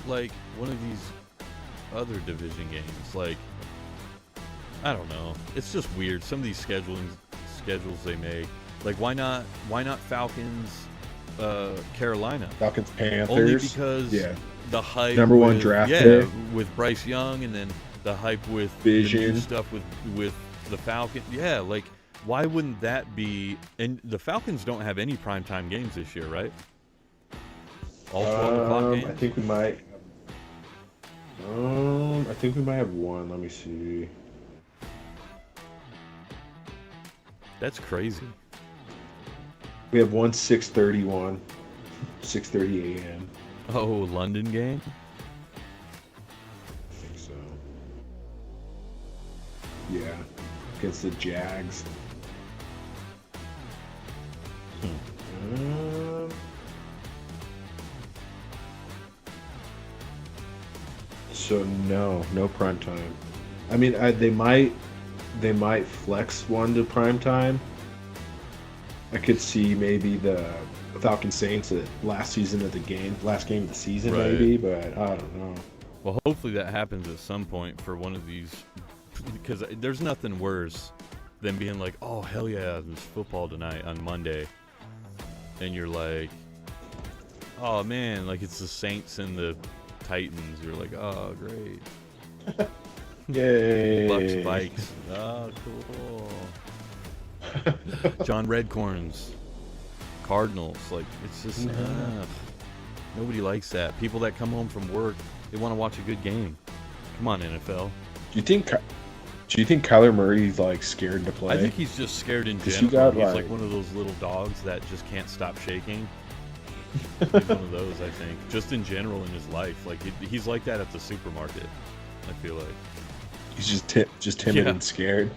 like one of these other division games? Like, I don't know. It's just weird. Some of these schedules they make. Like, why not Falcons, Carolina? Falcons, Panthers. Only because the hype. Number one draft pick. With Bryce Young, and then the hype with Vision the new stuff with the Falcons. Yeah, like, Why wouldn't that be? And the Falcons don't have any primetime games this year, right? All 12 o'clock games? I think we might. I think we might have one. Let me see. That's crazy. We have one 6:30 6:30 a.m. Oh, London game? I think so. Yeah, against the Jags. So no prime time. I mean, they might flex one to prime time. I could see maybe the Falcon Saints at last game of the season, Right. maybe, but I don't know. Well, hopefully that happens at some point for one of these, because there's nothing worse than being like, oh, hell yeah, there's football tonight on Monday. And you're like, oh, man, like it's the Saints and the Titans. You're like, oh, great. Yay! Bucks, Vikes. Oh, cool. John Redcorns. Cardinals. Like, it's just, nobody likes that. People that come home from work, they want to watch a good game. Come on, NFL. Do you think Kyler Murray's like scared to play? I think he's just scared in 'Cause general. he He's got, like one of those little dogs that just can't stop shaking. He's one of those, I think. Just in general in his life. Like, he's like that at the supermarket, I feel like. He's just timid Yeah. and scared.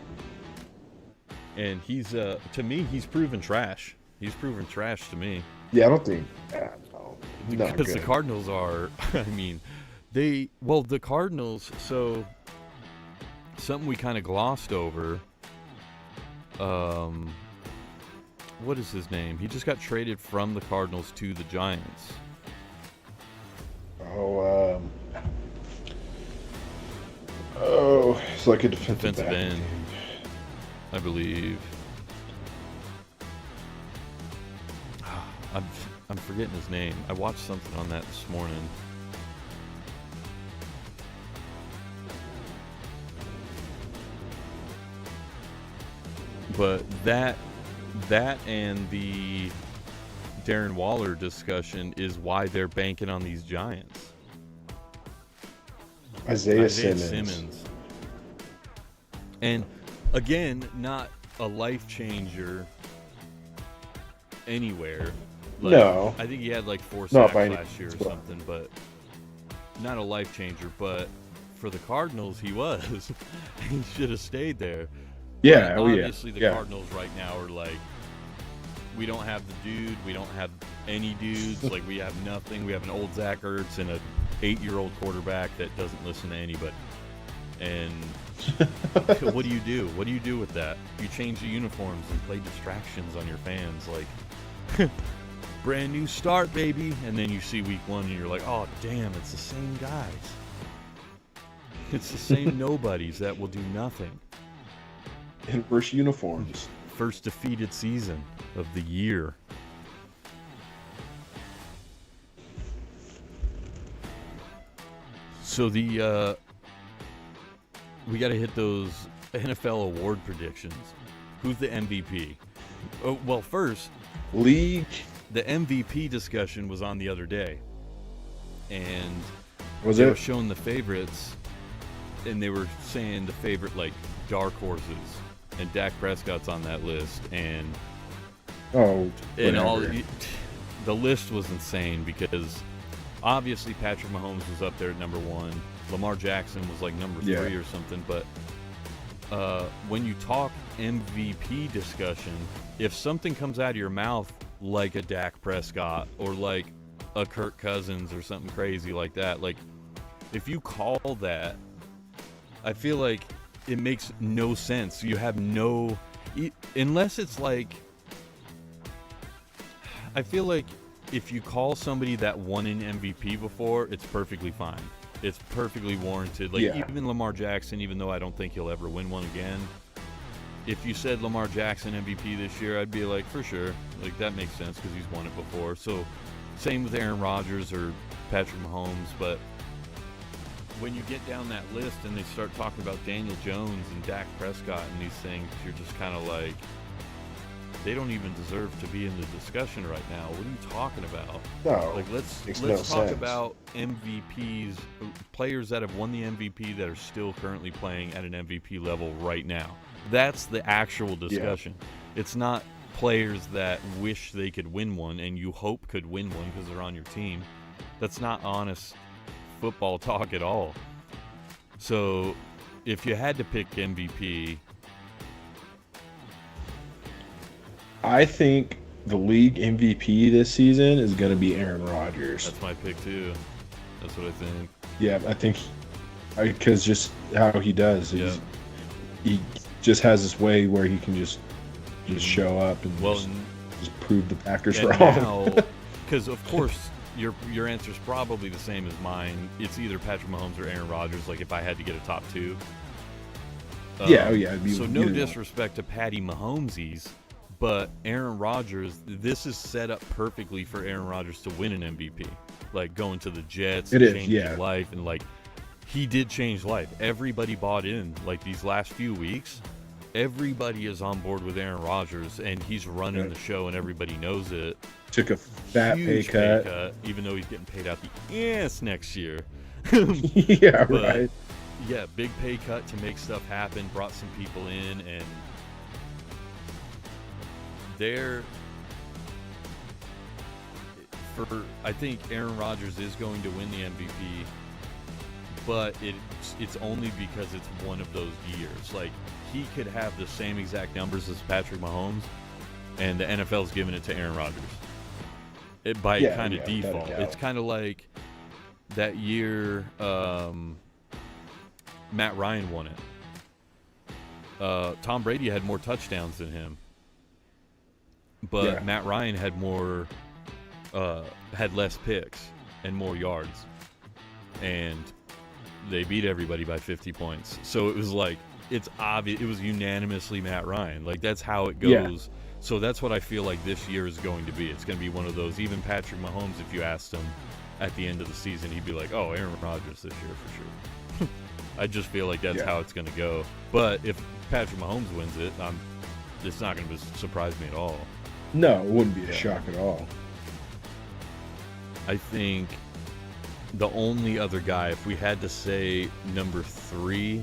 And he's, to me, he's proven trash. He's proven trash to me. Yeah, I don't think. No, not Because the good. Cardinals are, I mean, the Cardinals, so something we kind of glossed over. What is his name? He just got traded from the Cardinals to the Giants. It's like a defensive back. end, I believe. I'm forgetting his name. I watched something on that this morning. But that and the Darren Waller discussion is why they're banking on these Giants. Isaiah Simmons. And again, not a life changer anywhere. Like, No. I think he had like 4 Not sacks by any last year or means, but- something, but not a life changer. But for the Cardinals, he was. He should have stayed there. Yeah, But oh yeah. obviously, the Yeah. Cardinals right now are like, we don't have the dude. We don't have any dudes. Like, we have nothing. We have an old Zach Ertz and a 8-year-old quarterback that doesn't listen to anybody. And what do you do? What do you do with that? You change the uniforms and play distractions on your fans. Like, brand new start, baby. And then you see week 1 and you're like, oh, damn, it's the same guys. It's the same nobodies that will do nothing. In first uniforms. First defeated season of the year. So we got to hit those NFL award predictions. Who's the MVP? Oh, well, first, League. the MVP discussion was on the other day, and Was they were it? showing the favorites, and they were saying the favorite like dark horses, and Dak Prescott's on that list, and Oh, and all whatever. the list was insane because obviously Patrick Mahomes was up there at number 1. Lamar Jackson was like number 3 Yeah. or something. But when you talk MVP discussion, if something comes out of your mouth like a Dak Prescott or like a Kirk Cousins or something crazy like that, like if you call that, I feel like it makes no sense. You have no, unless it's like, I feel like if you call somebody that won an MVP before, it's perfectly fine. It's perfectly warranted. Like, Yeah. even Lamar Jackson, even though I don't think he'll ever win one again, if you said Lamar Jackson MVP this year, I'd be like, for sure. Like, that makes sense because he's won it before. So, same with Aaron Rodgers or Patrick Mahomes. But when you get down that list and they start talking about Daniel Jones and Dak Prescott and these things, you're just kind of like, they don't even deserve to be in the discussion right now. What are you talking about? No, Like, let's makes no talk sense. about MVPs, players that have won the MVP that are still currently playing at an MVP level right now. That's the actual discussion. It's not players that wish they could win one and you hope could win one because they're on your team. That's not honest football talk at all. So if you had to pick MVP, I think the league MVP this season is going to be Aaron Rodgers. that's my pick too. That's what I think. Yeah, I think because just how he does, Yeah. he just has this way where he can just show up and Well, just prove the Packers and wrong. now, because of course your answer is probably the same as mine. It's either Patrick Mahomes or Aaron Rodgers. Like if I had to get a top two. Yeah, it'd be So no either one. disrespect to Patty Mahomesies, but Aaron Rodgers, this is set up perfectly for Aaron Rodgers to win an MVP. Like going to the Jets, It is, changing yeah. life, and like he did change life. Everybody bought in. Like these last few weeks, everybody is on board with Aaron Rodgers, and he's running Yeah. the show, and everybody knows it. Took a fat Huge pay cut. even though he's getting paid out the ass next year. Yeah, But, right. Yeah, big pay cut to make stuff happen, brought some people in, and I think Aaron Rodgers is going to win the MVP, but it's only because it's one of those years. Like, he could have the same exact numbers as Patrick Mahomes, and the NFL's giving it to Aaron Rodgers. By Yeah, kind of without a default. doubt. It's kind of like that year Matt Ryan won it. Tom Brady had more touchdowns than him, but Yeah. Matt Ryan had had less picks and more yards, and they beat everybody by 50 points. So it was like, it's obvious, it was unanimously Matt Ryan. Like, that's how it Yeah. goes. So that's what I feel like this year is going to be. It's going to be one of those. Even Patrick Mahomes, if you asked him at the end of the season, he'd be like, oh, Aaron Rodgers this year for sure. I just feel like that's Yeah. how it's going to go. But if Patrick Mahomes wins it, it's not going to surprise me at all. No, it wouldn't be a shock at all. I think the only other guy, if we had to say number 3,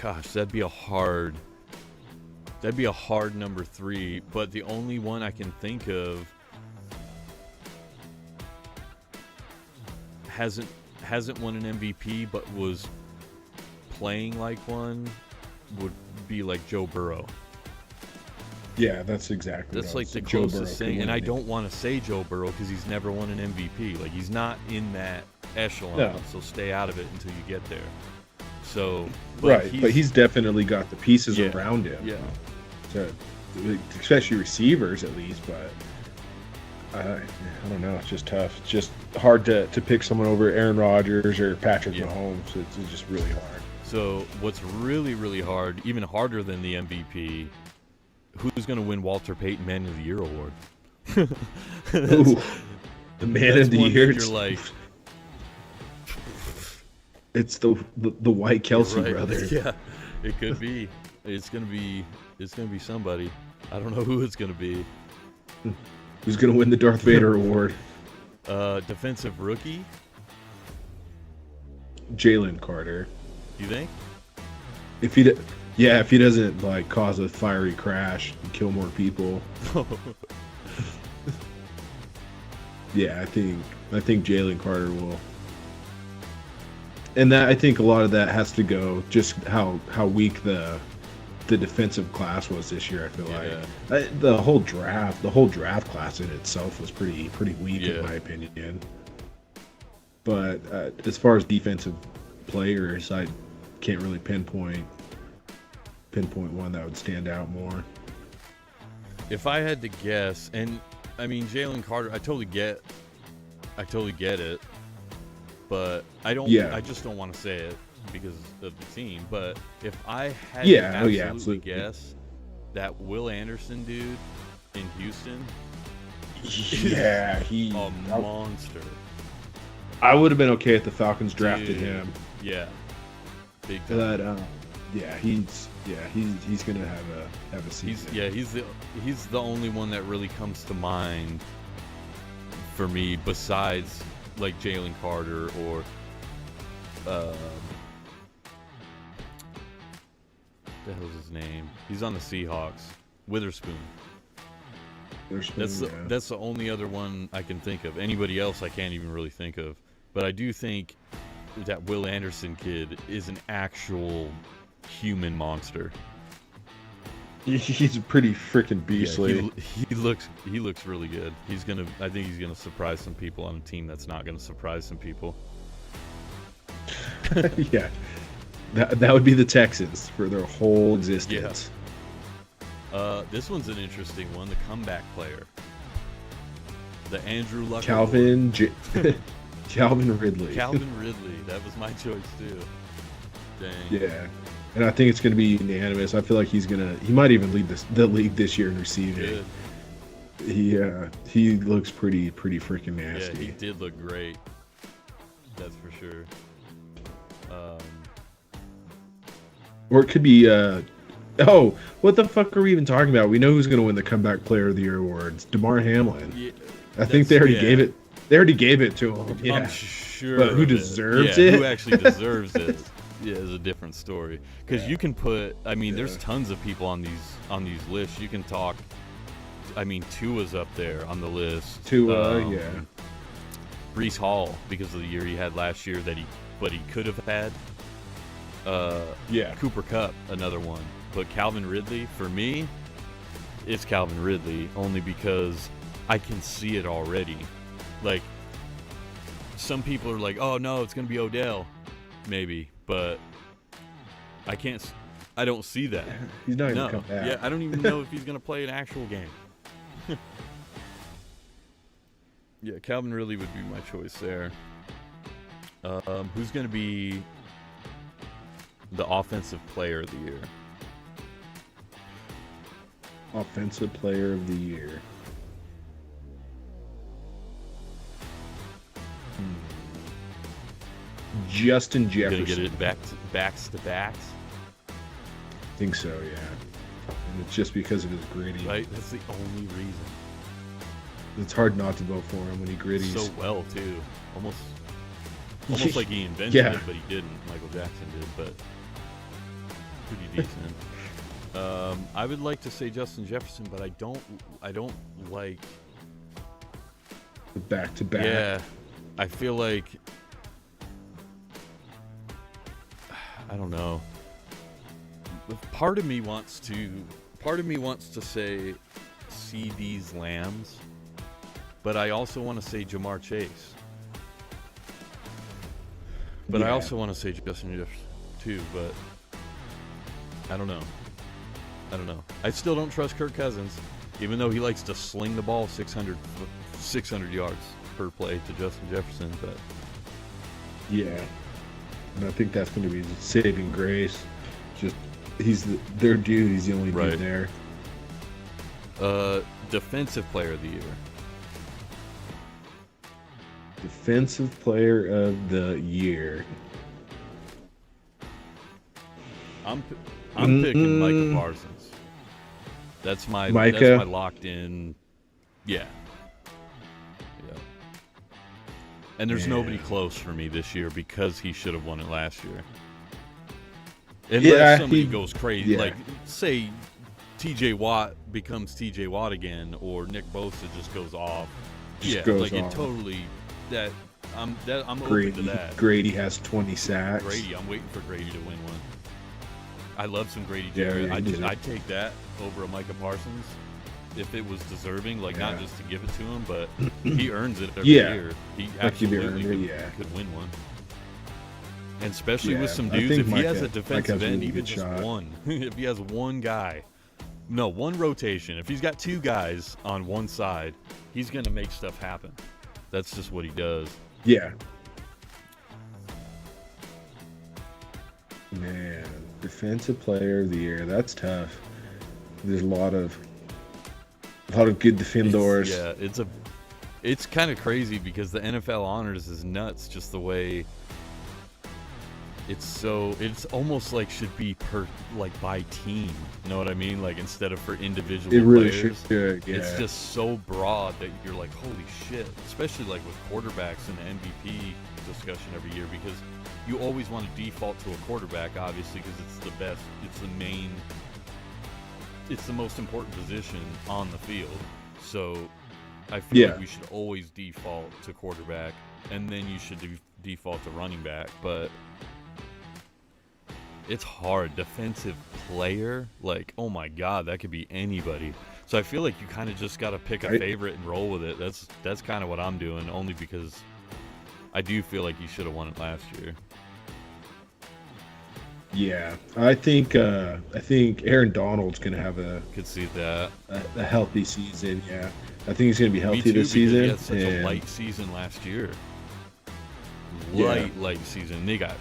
gosh, that'd be a hard number 3. But the only one I can think of hasn't won an MVP, but was playing like one, would be like Joe Burrow. Yeah, that's exactly. That's what I like was the saying. Joe closest Burrow could thing, and win I it. don't want to say Joe Burrow because he's never won an MVP. Like, he's not in that echelon, No. so stay out of it until you get there. So, But he's definitely got the pieces Yeah, around him. yeah. To, especially receivers, at least. But I don't know. It's just tough. It's just hard to pick someone over Aaron Rodgers or Patrick Yeah. Mahomes. It's just really hard. So what's really, really hard, even harder than the MVP, who's going to win Walter Payton Man of the Year award? Ooh, the man That's of the one that year. You're like, It's the White Kelsey right, brothers. yeah, it could be. It's gonna be somebody. I don't know who it's gonna be. Who's gonna win the Darth Vader award? Defensive rookie, Jalen Carter. you think? If he doesn't like cause a fiery crash and kill more people. Yeah, I think Jalen Carter will. And that, I think a lot of that has to go just how weak the defensive class was this year. I feel like the whole draft class in itself was pretty weak in my opinion. But as far as defensive players, I can't really pinpoint one that would stand out more. If I had to guess, and I mean Jalen Carter, I totally get it, but I don't. Yeah. I just don't want to say it because of the team. But if I had Yeah, to absolutely. absolutely guess, that Will Anderson dude in Houston, Yeah, a monster. I would have been okay if the Falcons drafted Dude, him. Yeah, big time. But he's gonna have a season. He's the only one that really comes to mind for me besides like Jalen Carter or what the hell's his name? He's on the Seahawks. Witherspoon. That's the only other one I can think of. Anybody else I can't even really think of. But I do think that Will Anderson kid is an actual human monster. He's pretty freaking beastly. Yeah, he looks really good. I think he's gonna surprise some people on a team that's not gonna surprise some people. Yeah, that would be the Texans for their whole existence. This one's an interesting one. The comeback player, the Andrew Luck. Calvin Ridley. Calvin Ridley. That was my choice too. Dang. Yeah, and I think it's going to be unanimous. I feel like he might even lead the league this year in receiving. Good. He looks pretty freaking nasty. Yeah, he did look great. That's for sure. Or it could be oh, what the fuck are we even talking about? We know who's going to win the comeback player of the year awards. DeMar Hamlin. Yeah, I think they already gave it. They already gave it to him. Yeah. I'm sure. But who of deserves it? it? Who actually deserves it? Yeah, is a different story. Because you can put. I mean, there's tons of people on these lists. You can talk. I mean, Tua's up there on the list. Yeah. Breece Hall, because of the year he had last year but he could have had. Cooper Kupp, another one. But Calvin Ridley, for me, it's Calvin Ridley only because I can see it already. Like, some people are like, oh no, it's going to be Odell. Maybe, but I don't see that. He's not going to come back. Yeah, I don't even know if he's going to play an actual game. Yeah, Calvin Ridley would be my choice there. Who's going to be the offensive player of the year? Offensive player of the year. Justin Jefferson. Gonna get it backs to backs. I think so, yeah. And it's just because of his gritty. Right, that's the only reason. It's hard not to vote for him when he gritties. So well too, almost like he invented it, but he didn't. Michael Jackson did, but pretty decent. I would like to say Justin Jefferson, but I don't like the back-to-back. Yeah, I feel like I don't know. Part of me wants to say CD's Lambs, but I also want to say Jamar Chase. But I also want to say Justin Jefferson too, but I don't know. I still don't trust Kirk Cousins, even though he likes to sling the ball 600 yards per play to Justin Jefferson. But yeah, and I think that's going to be the saving grace. Just he's their dude. He's the only dude there. Defensive player of the year. Defensive player of the year. I'm picking Micah Parsons. That's my locked in. Yeah. And there's nobody close for me this year because he should have won it last year. Unless somebody goes crazy, like say TJ Watt becomes TJ Watt again, or Nick Bosa just goes off. It totally. I'm open to that. Grady has 20 sacks. I'm waiting for Grady to win one. I love some Grady Jarrett. I'd take that over a Micah Parsons if it was deserving, not just to give it to him, but he earns it every year. He absolutely could win one. And especially with some dudes, if he has a defensive end, even just one, if he has one rotation, if he's got two guys on one side, he's going to make stuff happen. That's just what he does. Yeah. Man, defensive player of the year. That's tough. There's a lot of A lot of good defenders. It's kind of crazy because the NFL honors is nuts. Just the way it's almost like should be by team. You know what I mean? Like instead of for individual It really players. should. Yeah. It's just so broad that you're like, holy shit. Especially like with quarterbacks in the MVP discussion every year, because you always want to default to a quarterback, obviously, because it's the best. It's the most important position on the field. So I feel like we should always default to quarterback, and then you should default to running back. But it's hard. Defensive player, like, oh my god, that could be anybody. So I feel like you kind of just got to pick a favorite and roll with it. That's kind of what I'm doing, only because I do feel like you should have won it last year. Yeah, I think Aaron Donald's gonna have Could see that. a healthy season. Yeah, I think he's gonna be healthy Me too, this season. He had such a light season last year. Light season. They got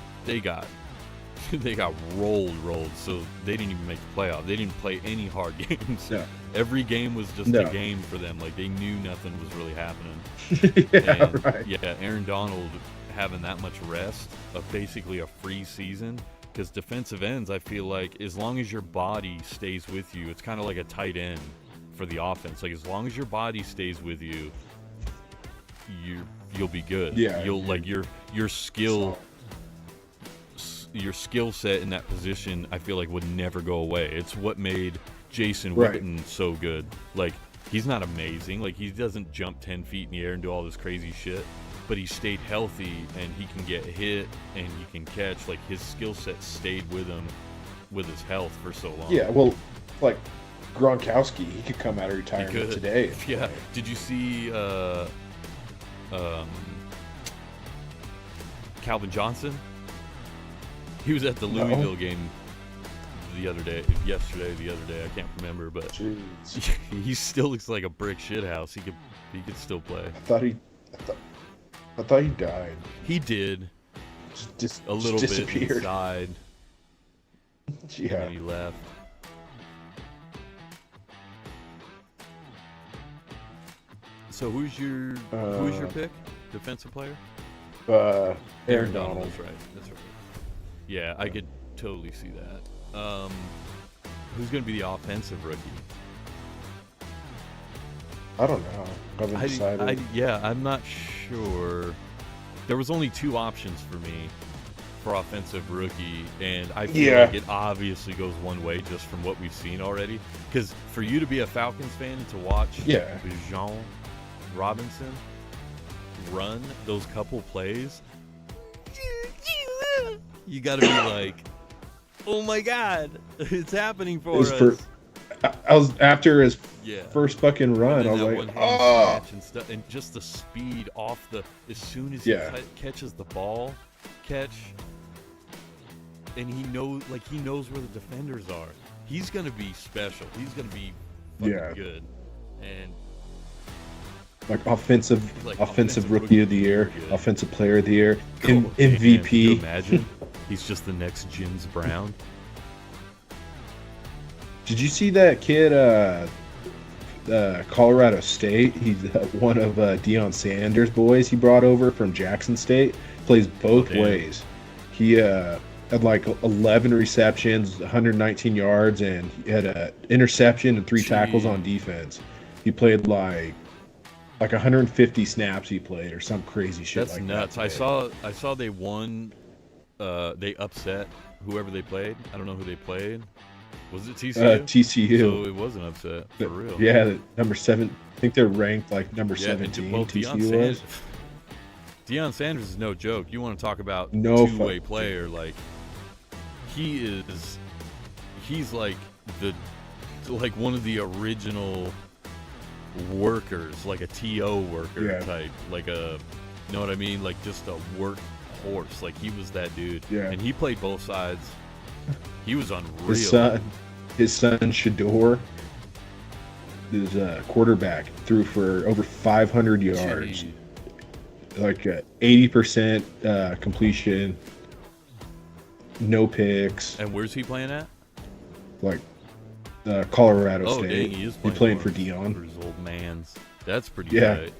rolled. So they didn't even make the playoff. They didn't play any hard games. No. Every game was just a game for them. Like they knew nothing was really happening. Right. Yeah, Aaron Donald having that much rest of basically a free season. Because defensive ends, I feel like, as long as your body stays with you, it's kind of like a tight end for the offense. Like as long as your body stays with you, you'll be good. Yeah, You'll like your skill set in that position, I feel like would never go away. It's what made Jason Witten so good. Like he's not amazing. Like he doesn't jump 10 feet in the air and do all this crazy shit. But he stayed healthy, and he can get hit, and he can catch. Like his skill set stayed with him, with his health for so long. Yeah, well, like Gronkowski, he could come out of retirement today. Yeah. Did you see Calvin Johnson? He was at the Louisville game the other day. I can't remember, but he still looks like a brick shit house. He could still play. I thought he died. He did. Just a little disappeared. bit inside. Yeah. And he left. So who's your pick? Defensive player? Aaron Donald. That's right. Yeah, I could totally see that. Who's going to be the offensive rookie? I don't know. I haven't decided. I'm not sure. There was only two options for me for offensive rookie, and I feel like it obviously goes one way just from what we've seen already. Because for you to be a Falcons fan and to watch Bijan Robinson run those couple plays, you got to be like, oh my god, it's happening for us. I was after his first fucking run. I was like, oh! And just the speed off as soon as he catches the ball, and he knows where the defenders are. He's gonna be special. He's gonna be fucking good. And like offensive rookie of the year, offensive player of the year, MVP. Man, can you imagine? He's just the next Jins Brown. Did you see that kid, Colorado State? He's one of Deion Sanders' boys he brought over from Jackson State. Plays both ways. He had like 11 receptions, 119 yards, and he had an interception and 3 tackles on defense. He played like 150 snaps he played or some crazy shit. That's like nuts. that. That's nuts. I saw they won. They upset whoever they played. I don't know who they played. Was it TCU? TCU. So it was an upset, for real. Yeah, number 7. I think they're ranked like number 17. TCU was. Deion Sanders is no joke. You want to talk about two-way player? Like he's like one of the original workers, like a TO worker type, like you know what I mean? Like just a workhorse. Like he was that dude. Yeah. And he played both sides. He was unreal. His son Shador, his quarterback, threw for over 500 yards. Jeez. Like 80% completion, no picks. And where's he playing at? Like Colorado Oh, State. dang, he is He's playing playing for for Dion. his old man's. That's pretty Yeah. tight.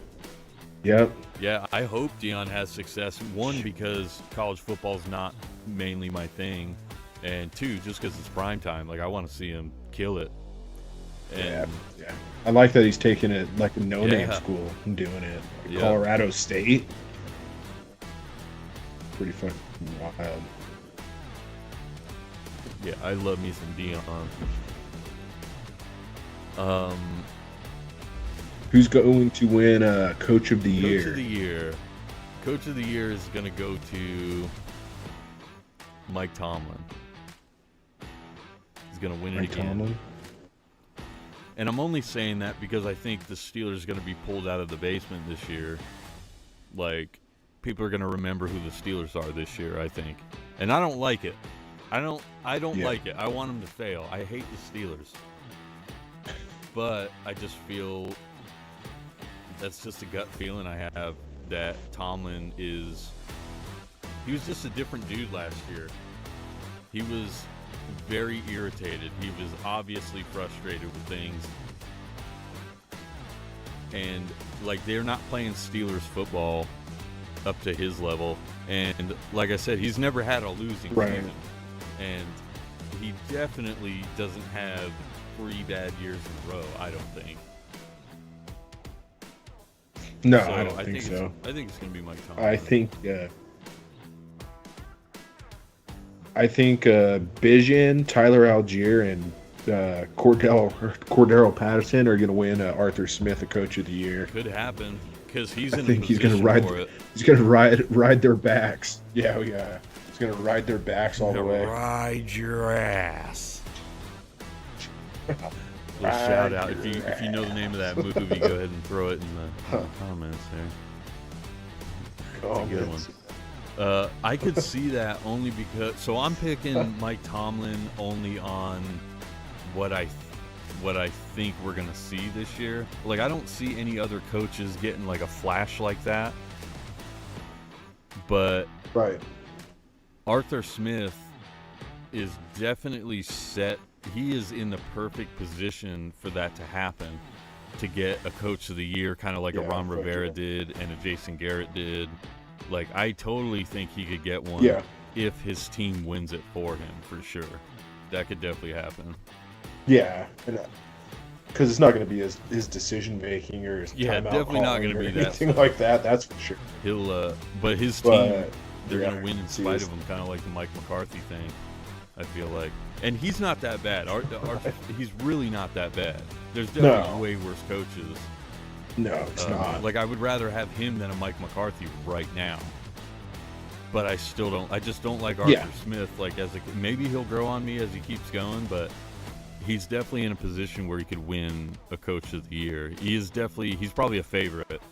Yep. Yeah, I hope Dion has success. One, because college football's not mainly my thing, and two, just because it's prime time. Like, I want to see him kill it. Yeah. And Yeah. I like that he's taking it like a no-name Yeah. school and doing it. Like Yeah. Colorado State. Pretty fucking wild. yeah, I love me some Dion. Who's going to win Coach of the Year? Coach of the Year. Coach of the Year is going to go to Mike Tomlin. He's going to win it Mike again. Tomlin? And I'm only saying that because I think the Steelers are going to be pulled out of the basement this year. Like, people are going to remember who the Steelers are this year, I think. And I don't like it. I don't Yeah. like it. I want them to fail. I hate the Steelers. But I just feel that's just a gut feeling I have that Tomlin is he was just a different dude last year. He was very irritated. He was obviously frustrated with things. And like they're not playing Steelers football up to his level. And like I said, he's never had a losing Right. season. And he definitely doesn't have 3 bad years in a row, I don't think. No, So I don't think so. I think it's going to be Mike Tomlin. I think Bijan, Tyler Algier, and Cordero Patterson are going to win Arthur Smith a Coach of the Year. Could happen because he's I in think a he's going position to ride. for it. He's going to ride their backs. Yeah. He's going to ride their backs all the way. Ride your ass. Little Ride shout out. your If you know the name of that movie, go ahead and throw it in the comments there. Oh, Good one. I could see that only because. So I'm picking Mike Tomlin only on what I think we're gonna see this year. Like I don't see any other coaches getting like a flash like that. But Right. Arthur Smith is definitely set. He is in the perfect position for that to happen, to get a Coach of the Year, kind of like a Yeah, Ron for Rivera sure. did and a Jason Garrett did. Like, I totally think he could get one Yeah. if his team wins it for him, for sure. That could definitely happen. Yeah. Because it's not going to be his decision making or his Yeah, timeout definitely not calling gonna or be that anything stuff. like that. That's for sure. He'll, but his team, But they're yeah, gonna win in see spite his- of him, kind of like the Mike McCarthy thing. I feel like, and he's not that bad. He's really not that bad. There's definitely No. way worse coaches. No, it's not. Like I would rather have him than a Mike McCarthy right now. But I still don't. I just don't like Arthur Yeah. Smith. Like maybe he'll grow on me as he keeps going, but he's definitely in a position where he could win a Coach of the Year. He's probably a favorite.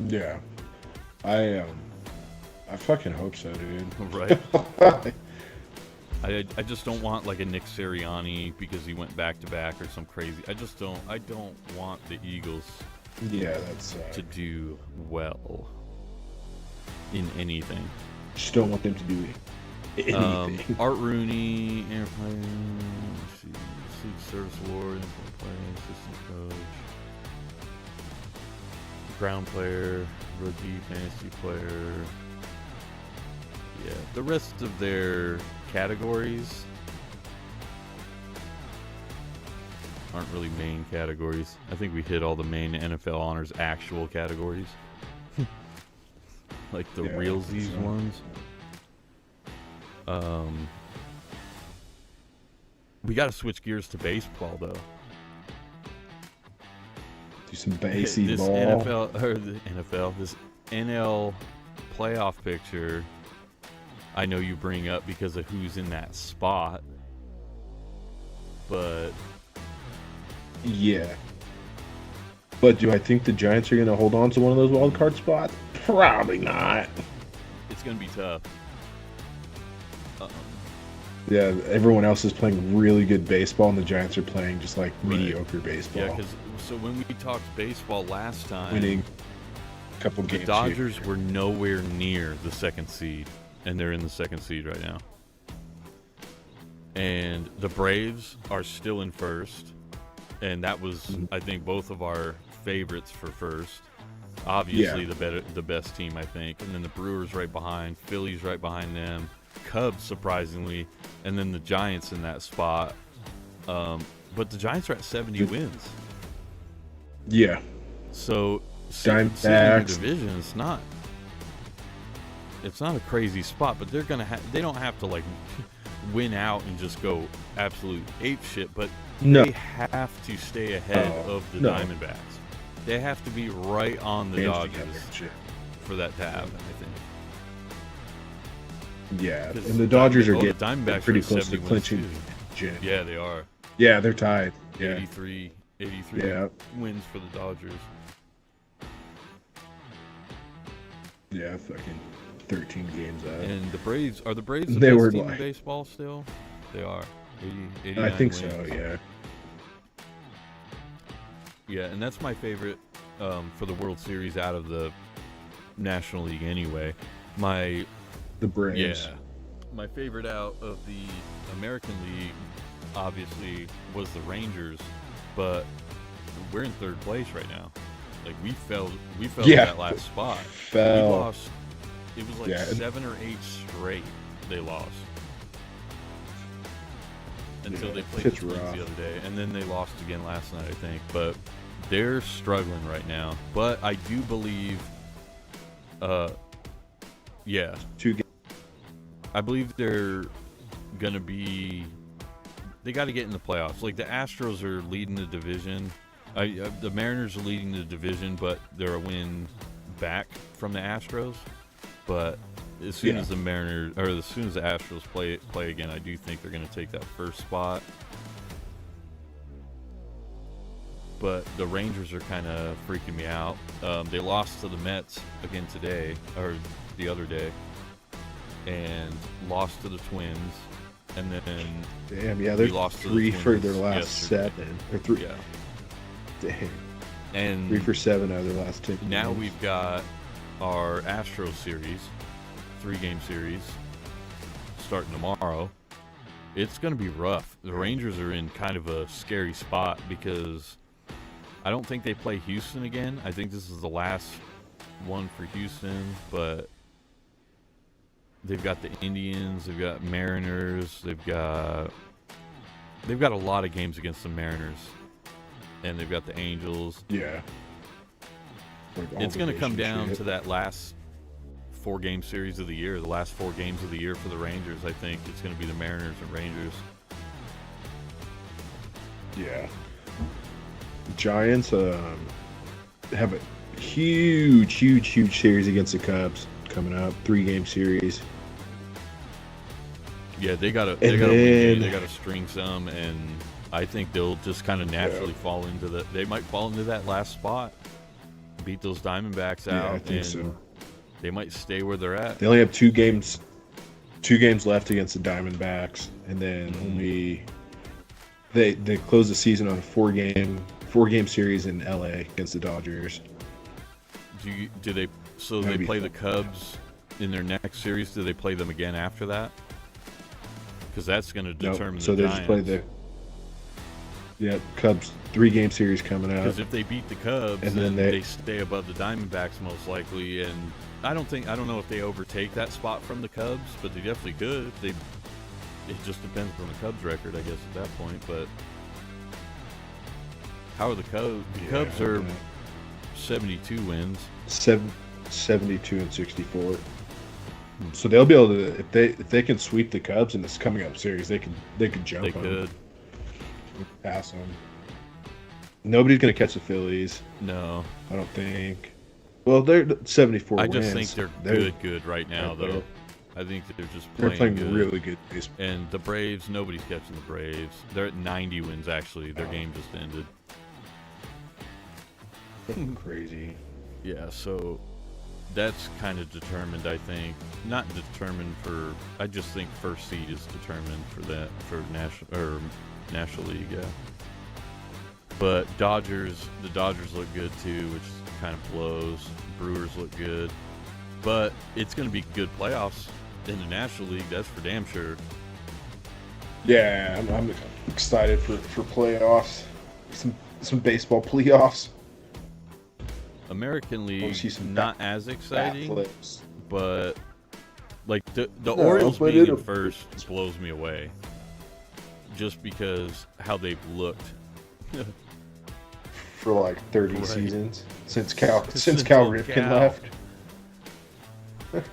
Yeah. I fucking hope so, dude. Right. I just don't want like a Nick Sirianni because he went back to back or some crazy. I don't want the Eagles Yeah, that's. to do well in anything. Just don't want them to do anything. Art Rooney, airplane, let's see, League Service Award, play, assistant coach, ground player, rookie, fantasy player. Yeah, the rest of their categories aren't really main categories. I think we hit all the main NFL honors actual categories. Like the Yeah, realsies so. ones. We got to switch gears to baseball though. Do some basic This ball. this NL playoff picture. I know you bring up because of who's in that spot, but Yeah. But do I think the Giants are going to hold on to one of those wild card spots? Probably not. it's gonna be tough. Yeah, everyone else is playing really good baseball, and the Giants are playing just like Right. mediocre baseball. Yeah, because so when we talked baseball last time, winning a couple the games. Dodgers here. were nowhere near the second seed, and they're in the second seed right now. and the Braves are still in first, and that was, I think, both of our favorites for first. Obviously, the best team, I think, and then the Brewers right behind, Phillies right behind them, Cubs surprisingly, and then the Giants in that spot. But the Giants are at 70 wins. Yeah. So Diamondbacks. sitting in the division, it's not a crazy spot, but they're gonna they don't have to like win out and just go absolute ape shit, but No. they have to stay ahead of the Diamondbacks. They have to be right on the Dodgers for that to happen, I think. Yeah, and the Dodgers are getting the Diamondbacks pretty are close to 70 wins clinching. too. Yeah, they are. Yeah, they're tied. Yeah. 83 Yeah. wins for the Dodgers. Yeah, fucking 13 games out. And the Braves, are the Braves the They best were team in like- baseball still? They are. 89 I think wins. so, yeah. Yeah, and that's my favorite for the World Series out of the National League anyway. The Braves. Yeah. My favorite out of the American League, obviously, was the Rangers, but we're in third place right now. Like, we fell in that last spot. We lost. It was like 7 or 8 straight they lost. Until they played the Twins the other day. And then they lost again last night, I think. But they're struggling right now. But I do believe, 2 games. I believe they're going to be, they got to get in the playoffs. Like, the Astros are leading the division. The Mariners are leading the division, but they're a win back from the Astros. But as soon as the Mariners, or as soon as the Astros play again, I do think they're going to take that first spot. But the Rangers are kind of freaking me out. They lost to the Mets again today, or the other day, and lost to the Twins. And then They're lost to 3 the for Twins their last 7. Or 3. Yeah. Dang. And 3 for 7 out of their last 10. now games. we've got our Astros series, 3-game series, starting tomorrow. It's going to be rough. The Rangers are in kind of a scary spot because I don't think they play Houston again. I think this is the last one for Houston, but they've got the Indians, they've got Mariners, they've got a lot of games against the Mariners, and they've got the Angels. Yeah. It's going to come down to that last 4-game series of the year, the last 4 games of the year for the Rangers. I think it's going to be the Mariners and Rangers. Yeah. Giants have a huge series against the Cubs coming up. 3-game series. Yeah, they gotta win. They gotta string some, and I think they'll just kind of naturally fall into they might fall into that last spot, beat those Diamondbacks out, I think and so. they might stay where they're at. They only have 2 games left against the Diamondbacks, and then only they close the season on a 4-game series in LA against the Dodgers. Do they? So they play the Cubs in their next series. Do they play them again after that? Because that's going to determine So the they Giants. just play the Cubs 3-game series coming up. Because if they beat the Cubs, and then they stay above the Diamondbacks most likely. And I don't know if they overtake that spot from the Cubs, but they definitely could. It just depends on the Cubs record, I guess, at that point. But how are the Cubs? The Cubs are 72 wins. 72 and 64. So they'll be able to, if they can sweep the Cubs in this coming up series, they could jump They them. could. Pass them. Nobody's going to catch the Phillies. No. I don't think. Well, they're 74 I wins. just think they're good right now, though. I think that they're just playing good. really good baseball. And the Braves, nobody's catching the Braves. They're at 90 wins, actually. Their game just ended. Crazy. Yeah, so that's kind of determined, I think. Not determined for. I just think first seed is determined for that for National League. Yeah. But the Dodgers look good too, which kind of blows. Brewers look good, but it's going to be good playoffs in the National League. That's for damn sure. Yeah, I'm excited for playoffs. Some baseball playoffs. American League, see some not as exciting, Backflips. but like the No, Orioles but being in it'll- first blows me away. Just because how they've looked. For like 30 Right. seasons since Since Cal Ripken Cal.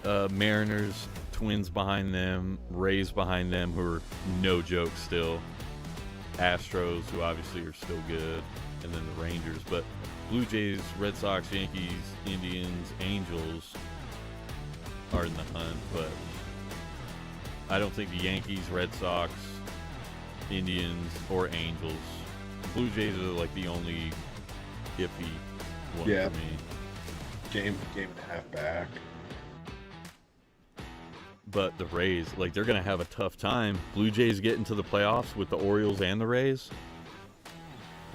left. Mariners, Twins behind them, Rays behind them, who are no joke still. Astros, who obviously are still good, and then the Rangers. But Blue Jays, Red Sox, Yankees, Indians, Angels are in the hunt. But I don't think the Yankees, Red Sox, Indians, or Angels. Blue Jays are like the only iffy one Yeah. for me. Game and a half back. But the Rays, like, they're going to have a tough time. Blue Jays get into the playoffs with the Orioles and the Rays.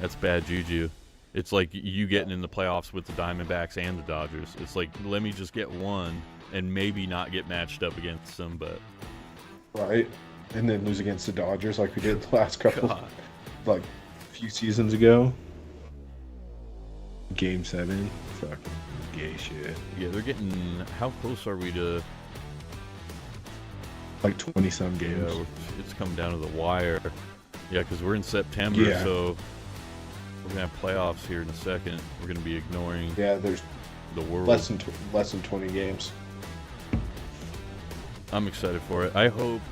That's bad juju. It's like you getting in the playoffs with the Diamondbacks and the Dodgers. It's like, let me just get one and maybe not get matched up against them, but Right? And then lose against the Dodgers like we did the last couple, God. like a few seasons ago. Game 7. Fucking gay shit. Yeah, they're getting, how close are we to, Like 20 some yeah, games. it's come down to the wire. Yeah, because we're in September, Yeah. so we're going to have playoffs here in a second. We're going to be ignoring Yeah, there's the world. less than 20 games. I'm excited for it. I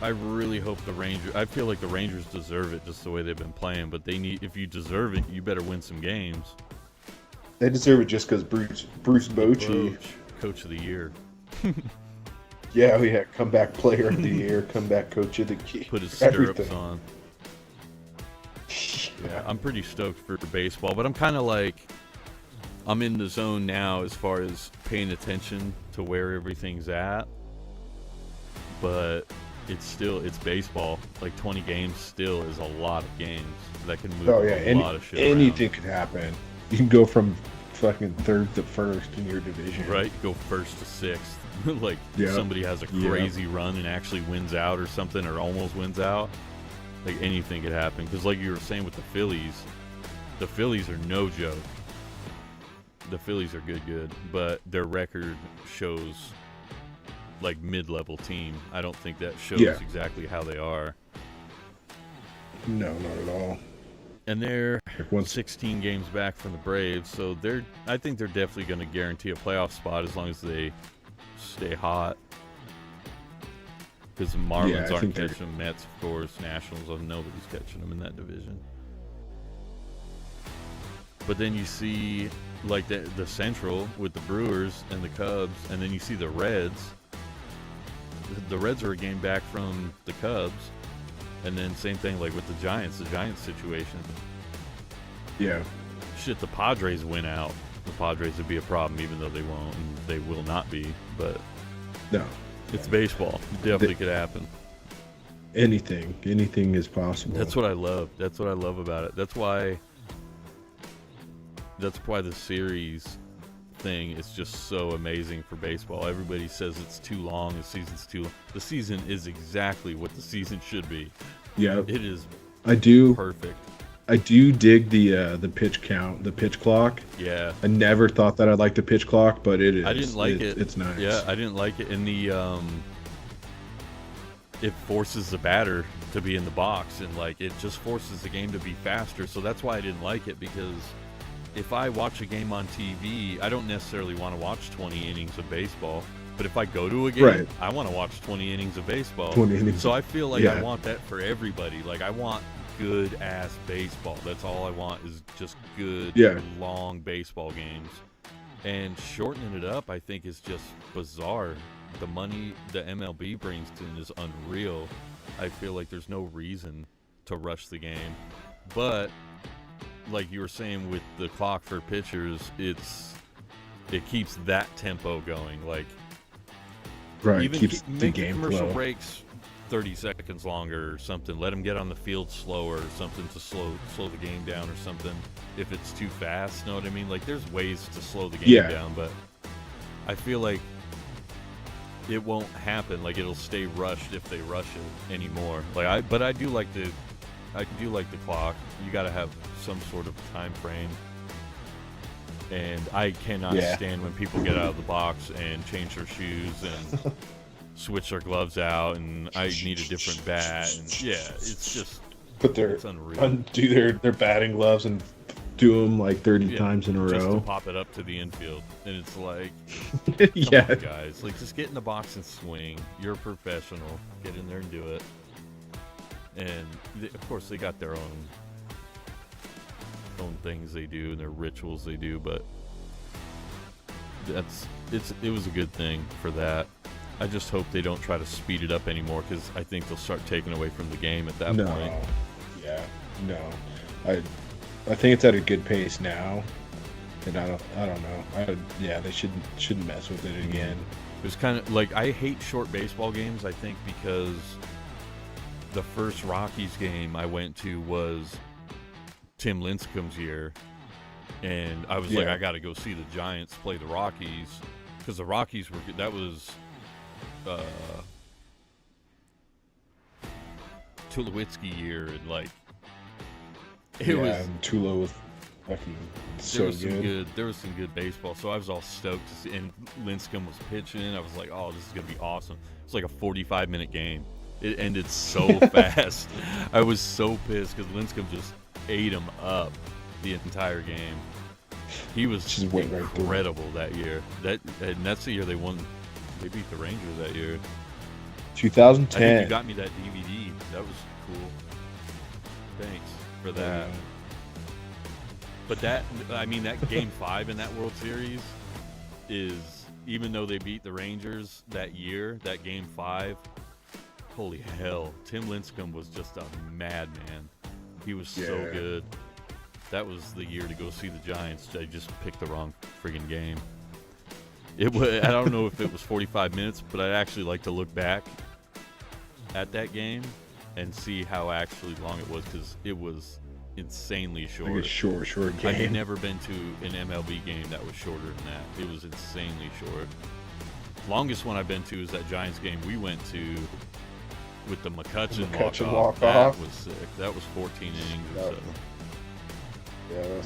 really hope the Rangers, I feel like the Rangers deserve it just the way they've been playing, but they need, if you deserve it, you better win some games. They deserve it just because Bruce Bochy. Coach of the year. Yeah, we had comeback player of the year, comeback coach of the year. Put his stirrups everything. on. Yeah, I'm pretty stoked for baseball, but I'm kind of like, I'm in the zone now as far as paying attention to where everything's at. But it's baseball. Like 20 games still is a lot of games that can move Oh yeah, a lot of shit anything could happen. You can go from fucking third to first in your division. around. Right? Go first to sixth. Like Yeah. somebody has a Yeah. crazy run and actually wins out or something, or almost wins out. Like anything could happen. Because like you were saying with the Phillies are no joke. The Phillies are good, but their record shows like mid-level team. I don't think that shows Yeah. exactly how they are. No, not at all. And they're Like once 16 games back from the Braves, so I think they're definitely going to guarantee a playoff spot as long as they stay hot. Because the Marlins Yeah, I aren't think they're- catching them, Mets, of course, Nationals, nobody's catching them in that division. But then you see like the Central with the Brewers and the Cubs, and then you see the Reds. The Reds are a game back from the Cubs, and then same thing like with the Giants situation. yeah, Shit, the Padres win out. The Padres would be a problem, even though they won't, and they will not be. But no, it's baseball. It definitely could happen. anything is possible. That's what I love. That's what I love about it. That's why the series thing is just so amazing for baseball. Everybody says it's too long. The season's too long. The season is exactly what the season should be. Yeah, It is I do perfect. dig the pitch count, the pitch clock. Yeah. I never thought that I'd like the pitch clock, but it is. I didn't like it. It's nice. Yeah, I didn't like it. And it forces the batter to be in the box, and like it just forces the game to be faster. So that's why I didn't like it, because if I watch a game on TV, I don't necessarily want to watch 20 innings of baseball. But if I go to a game, Right. I want to watch 20 innings of baseball. 20 innings. So I feel like I Yeah. want that for everybody. Like I want good ass baseball. That's all I want, is just good Yeah. long baseball games. And shortening it up, I think, is just bizarre. The money the MLB brings in is unreal. I feel like there's no reason to rush the game. But like you were saying with the clock for pitchers, it keeps that tempo going. Like Right, even keeps the make game commercial flow. breaks 30 seconds longer or something. Let them get on the field slower or something to slow the game down or something if it's too fast. Know what I mean? Like there's ways to slow the game Yeah. down, but I feel like it won't happen. Like it'll stay rushed if they rush it anymore. But I do like the clock. You got to have some sort of time frame. And I cannot stand when people get out of the box and change their shoes and switch their gloves out, and I need a different bat. And it's just it's unreal. Undo their batting gloves and do them like 30 times in a just row. To pop it up to the infield, and it's like, yeah, come on, guys, like just get in the box and swing. You're a professional. Get in there and do it. And of course, they got their own things they do and their rituals they do, but it was a good thing for that. I just hope they don't try to speed it up anymore, because I think they'll start taking away from the game at that point. I think it's at a good pace now, and I don't know. They shouldn't mess with it again. It was kind of like, I hate short baseball games, I think, because the first Rockies game I went to was Tim Lincecum's year, and I was like, I got to go see the Giants play the Rockies, because the Rockies were good. That was Tulowitzki year, and like it was. And Tulo was fucking so good. There was some good baseball, so I was all stoked to see. And Lincecum was pitching. I was like, oh, this is gonna be awesome. It's like a 45-minute game. It ended so fast. I was so pissed because Lincecum just ate him up the entire game. He was just incredible that year. And that's the year they won. They beat the Rangers that year. 2010. I think you got me that DVD. That was cool. Thanks for that. But that Game 5 in that World Series is, even though they beat the Rangers that year, that Game 5, holy hell, Tim Lincecum was just a madman. He was so good. That was the year to go see the Giants. I just picked the wrong friggin' game. I don't know if it was 45 minutes, but I'd actually like to look back at that game and see how actually long it was, because it was insanely short. Like a short game. I've never been to an MLB game that was shorter than that. It was insanely short. Longest one I've been to is that Giants game we went to with the McCutchen walk-off. That was sick. That was 14 innings or so.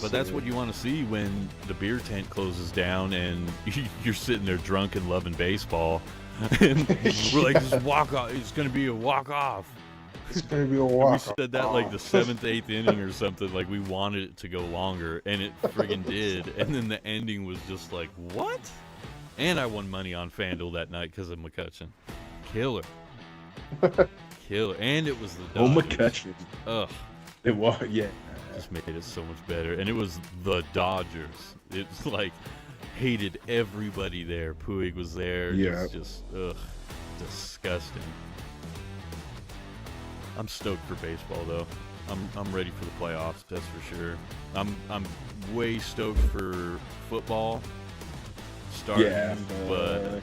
But that's what you want to see when the beer tent closes down and you're sitting there drunk and loving baseball. And we're like, just walk off. It's going to be a walk-off. It's going to be a walk-off. We said that like the 7th, 8th inning or something. Like we wanted it to go longer, and it friggin' did. And then the ending was just like, what? And I won money on FanDuel that night because of McCutchen. Killer. And it was the Dodgers. Oh, McCutchen. Ugh. It was, Just made it so much better. And it was the Dodgers. It's like, hated everybody there. Puig was there. Yeah. Just disgusting. I'm stoked for baseball though. I'm ready for the playoffs, that's for sure. I'm way stoked for football starting, but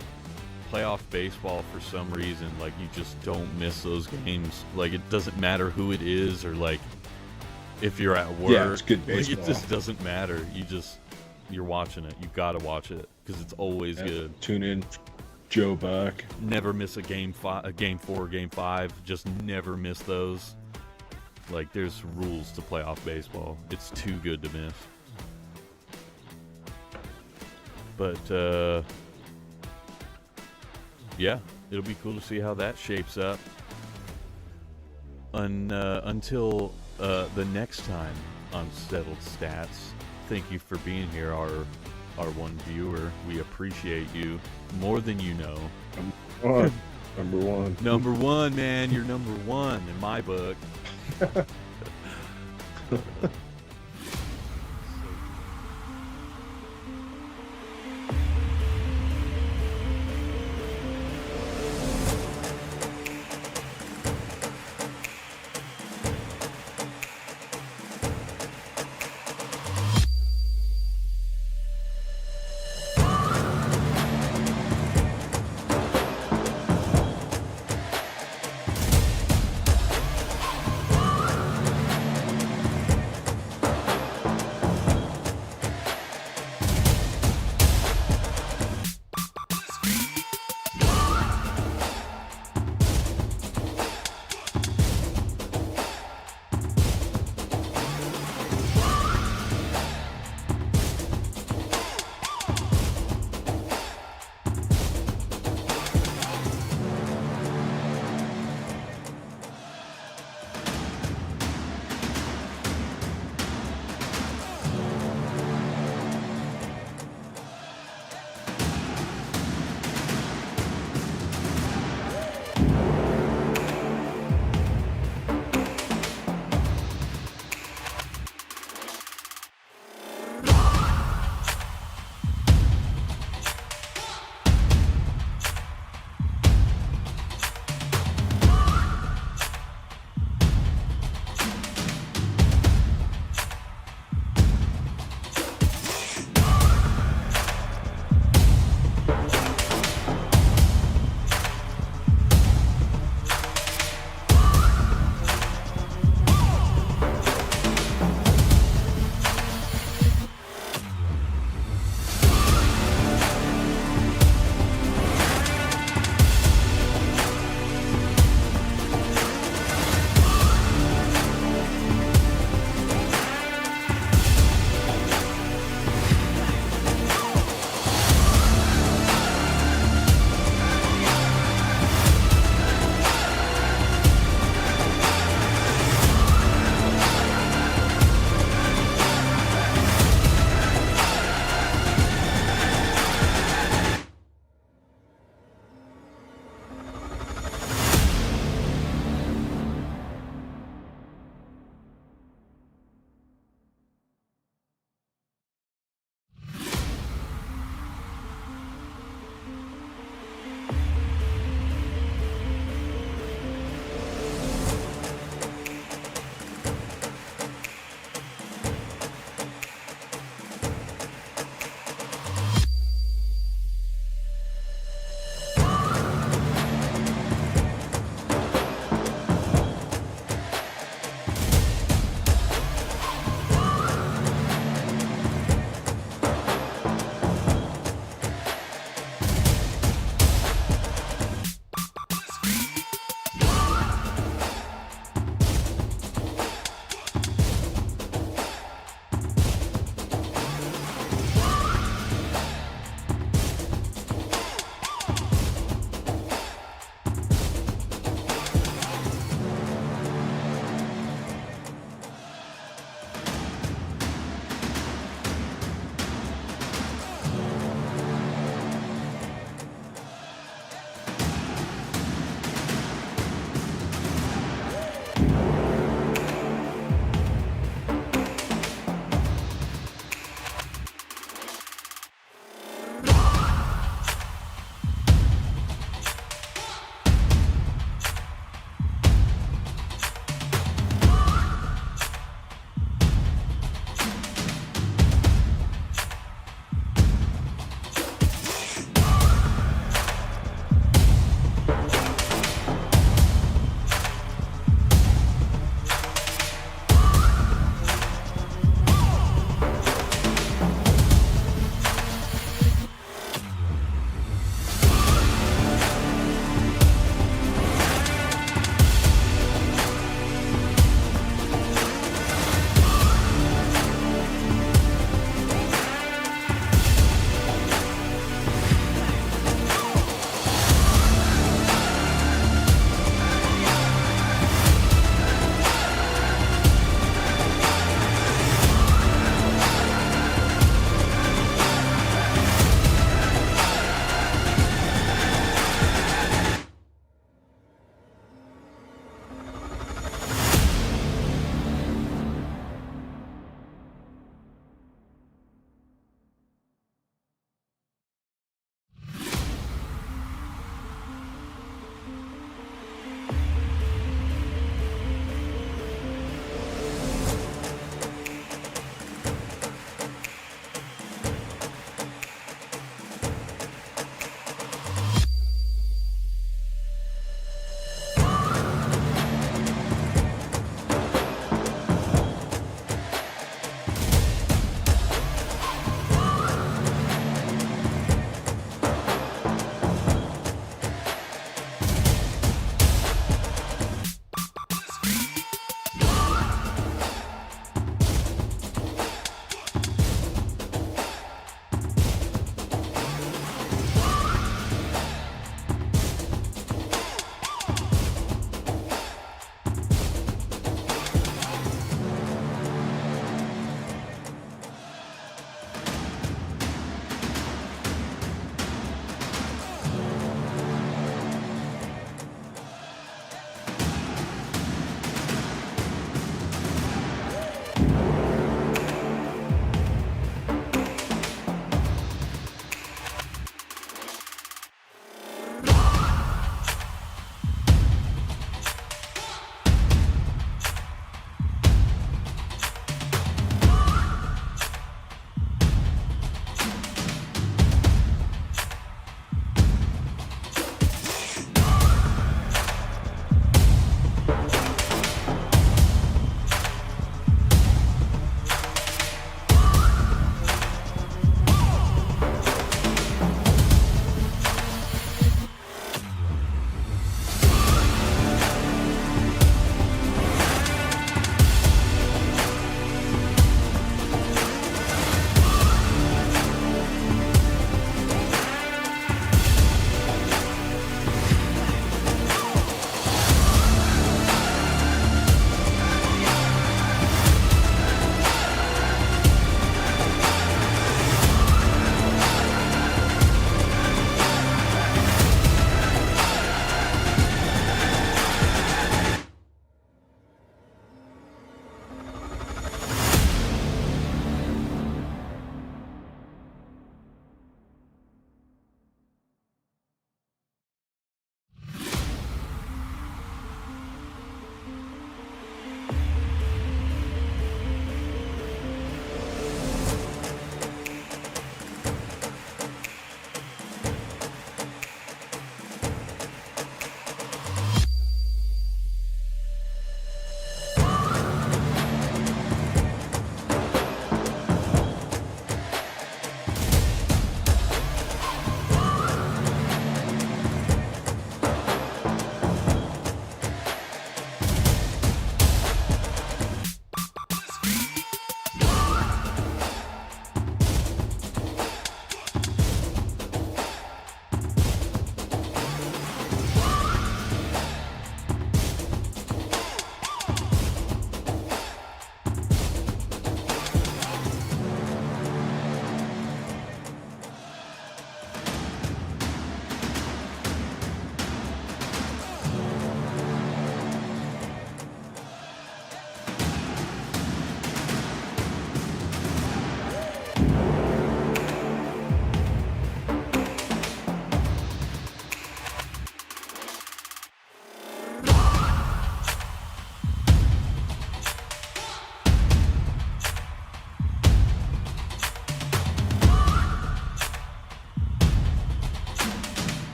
playoff baseball, for some reason, like, you just don't miss those games. Like, it doesn't matter who it is, or like if you're at work. Yeah, it's good baseball. Like, it just doesn't matter. You're watching it. You gotta watch it because it's always good. Tune in, Joe Buck. Never miss a game 4, game 5. Just never miss those. Like, there's rules to playoff baseball. It's too good to miss. But yeah, it'll be cool to see how that shapes up. Until the next time on Settled Stats. Thank you for being here, our one viewer. We appreciate you more than you know. Number one. Number one, man. You're number one in my book.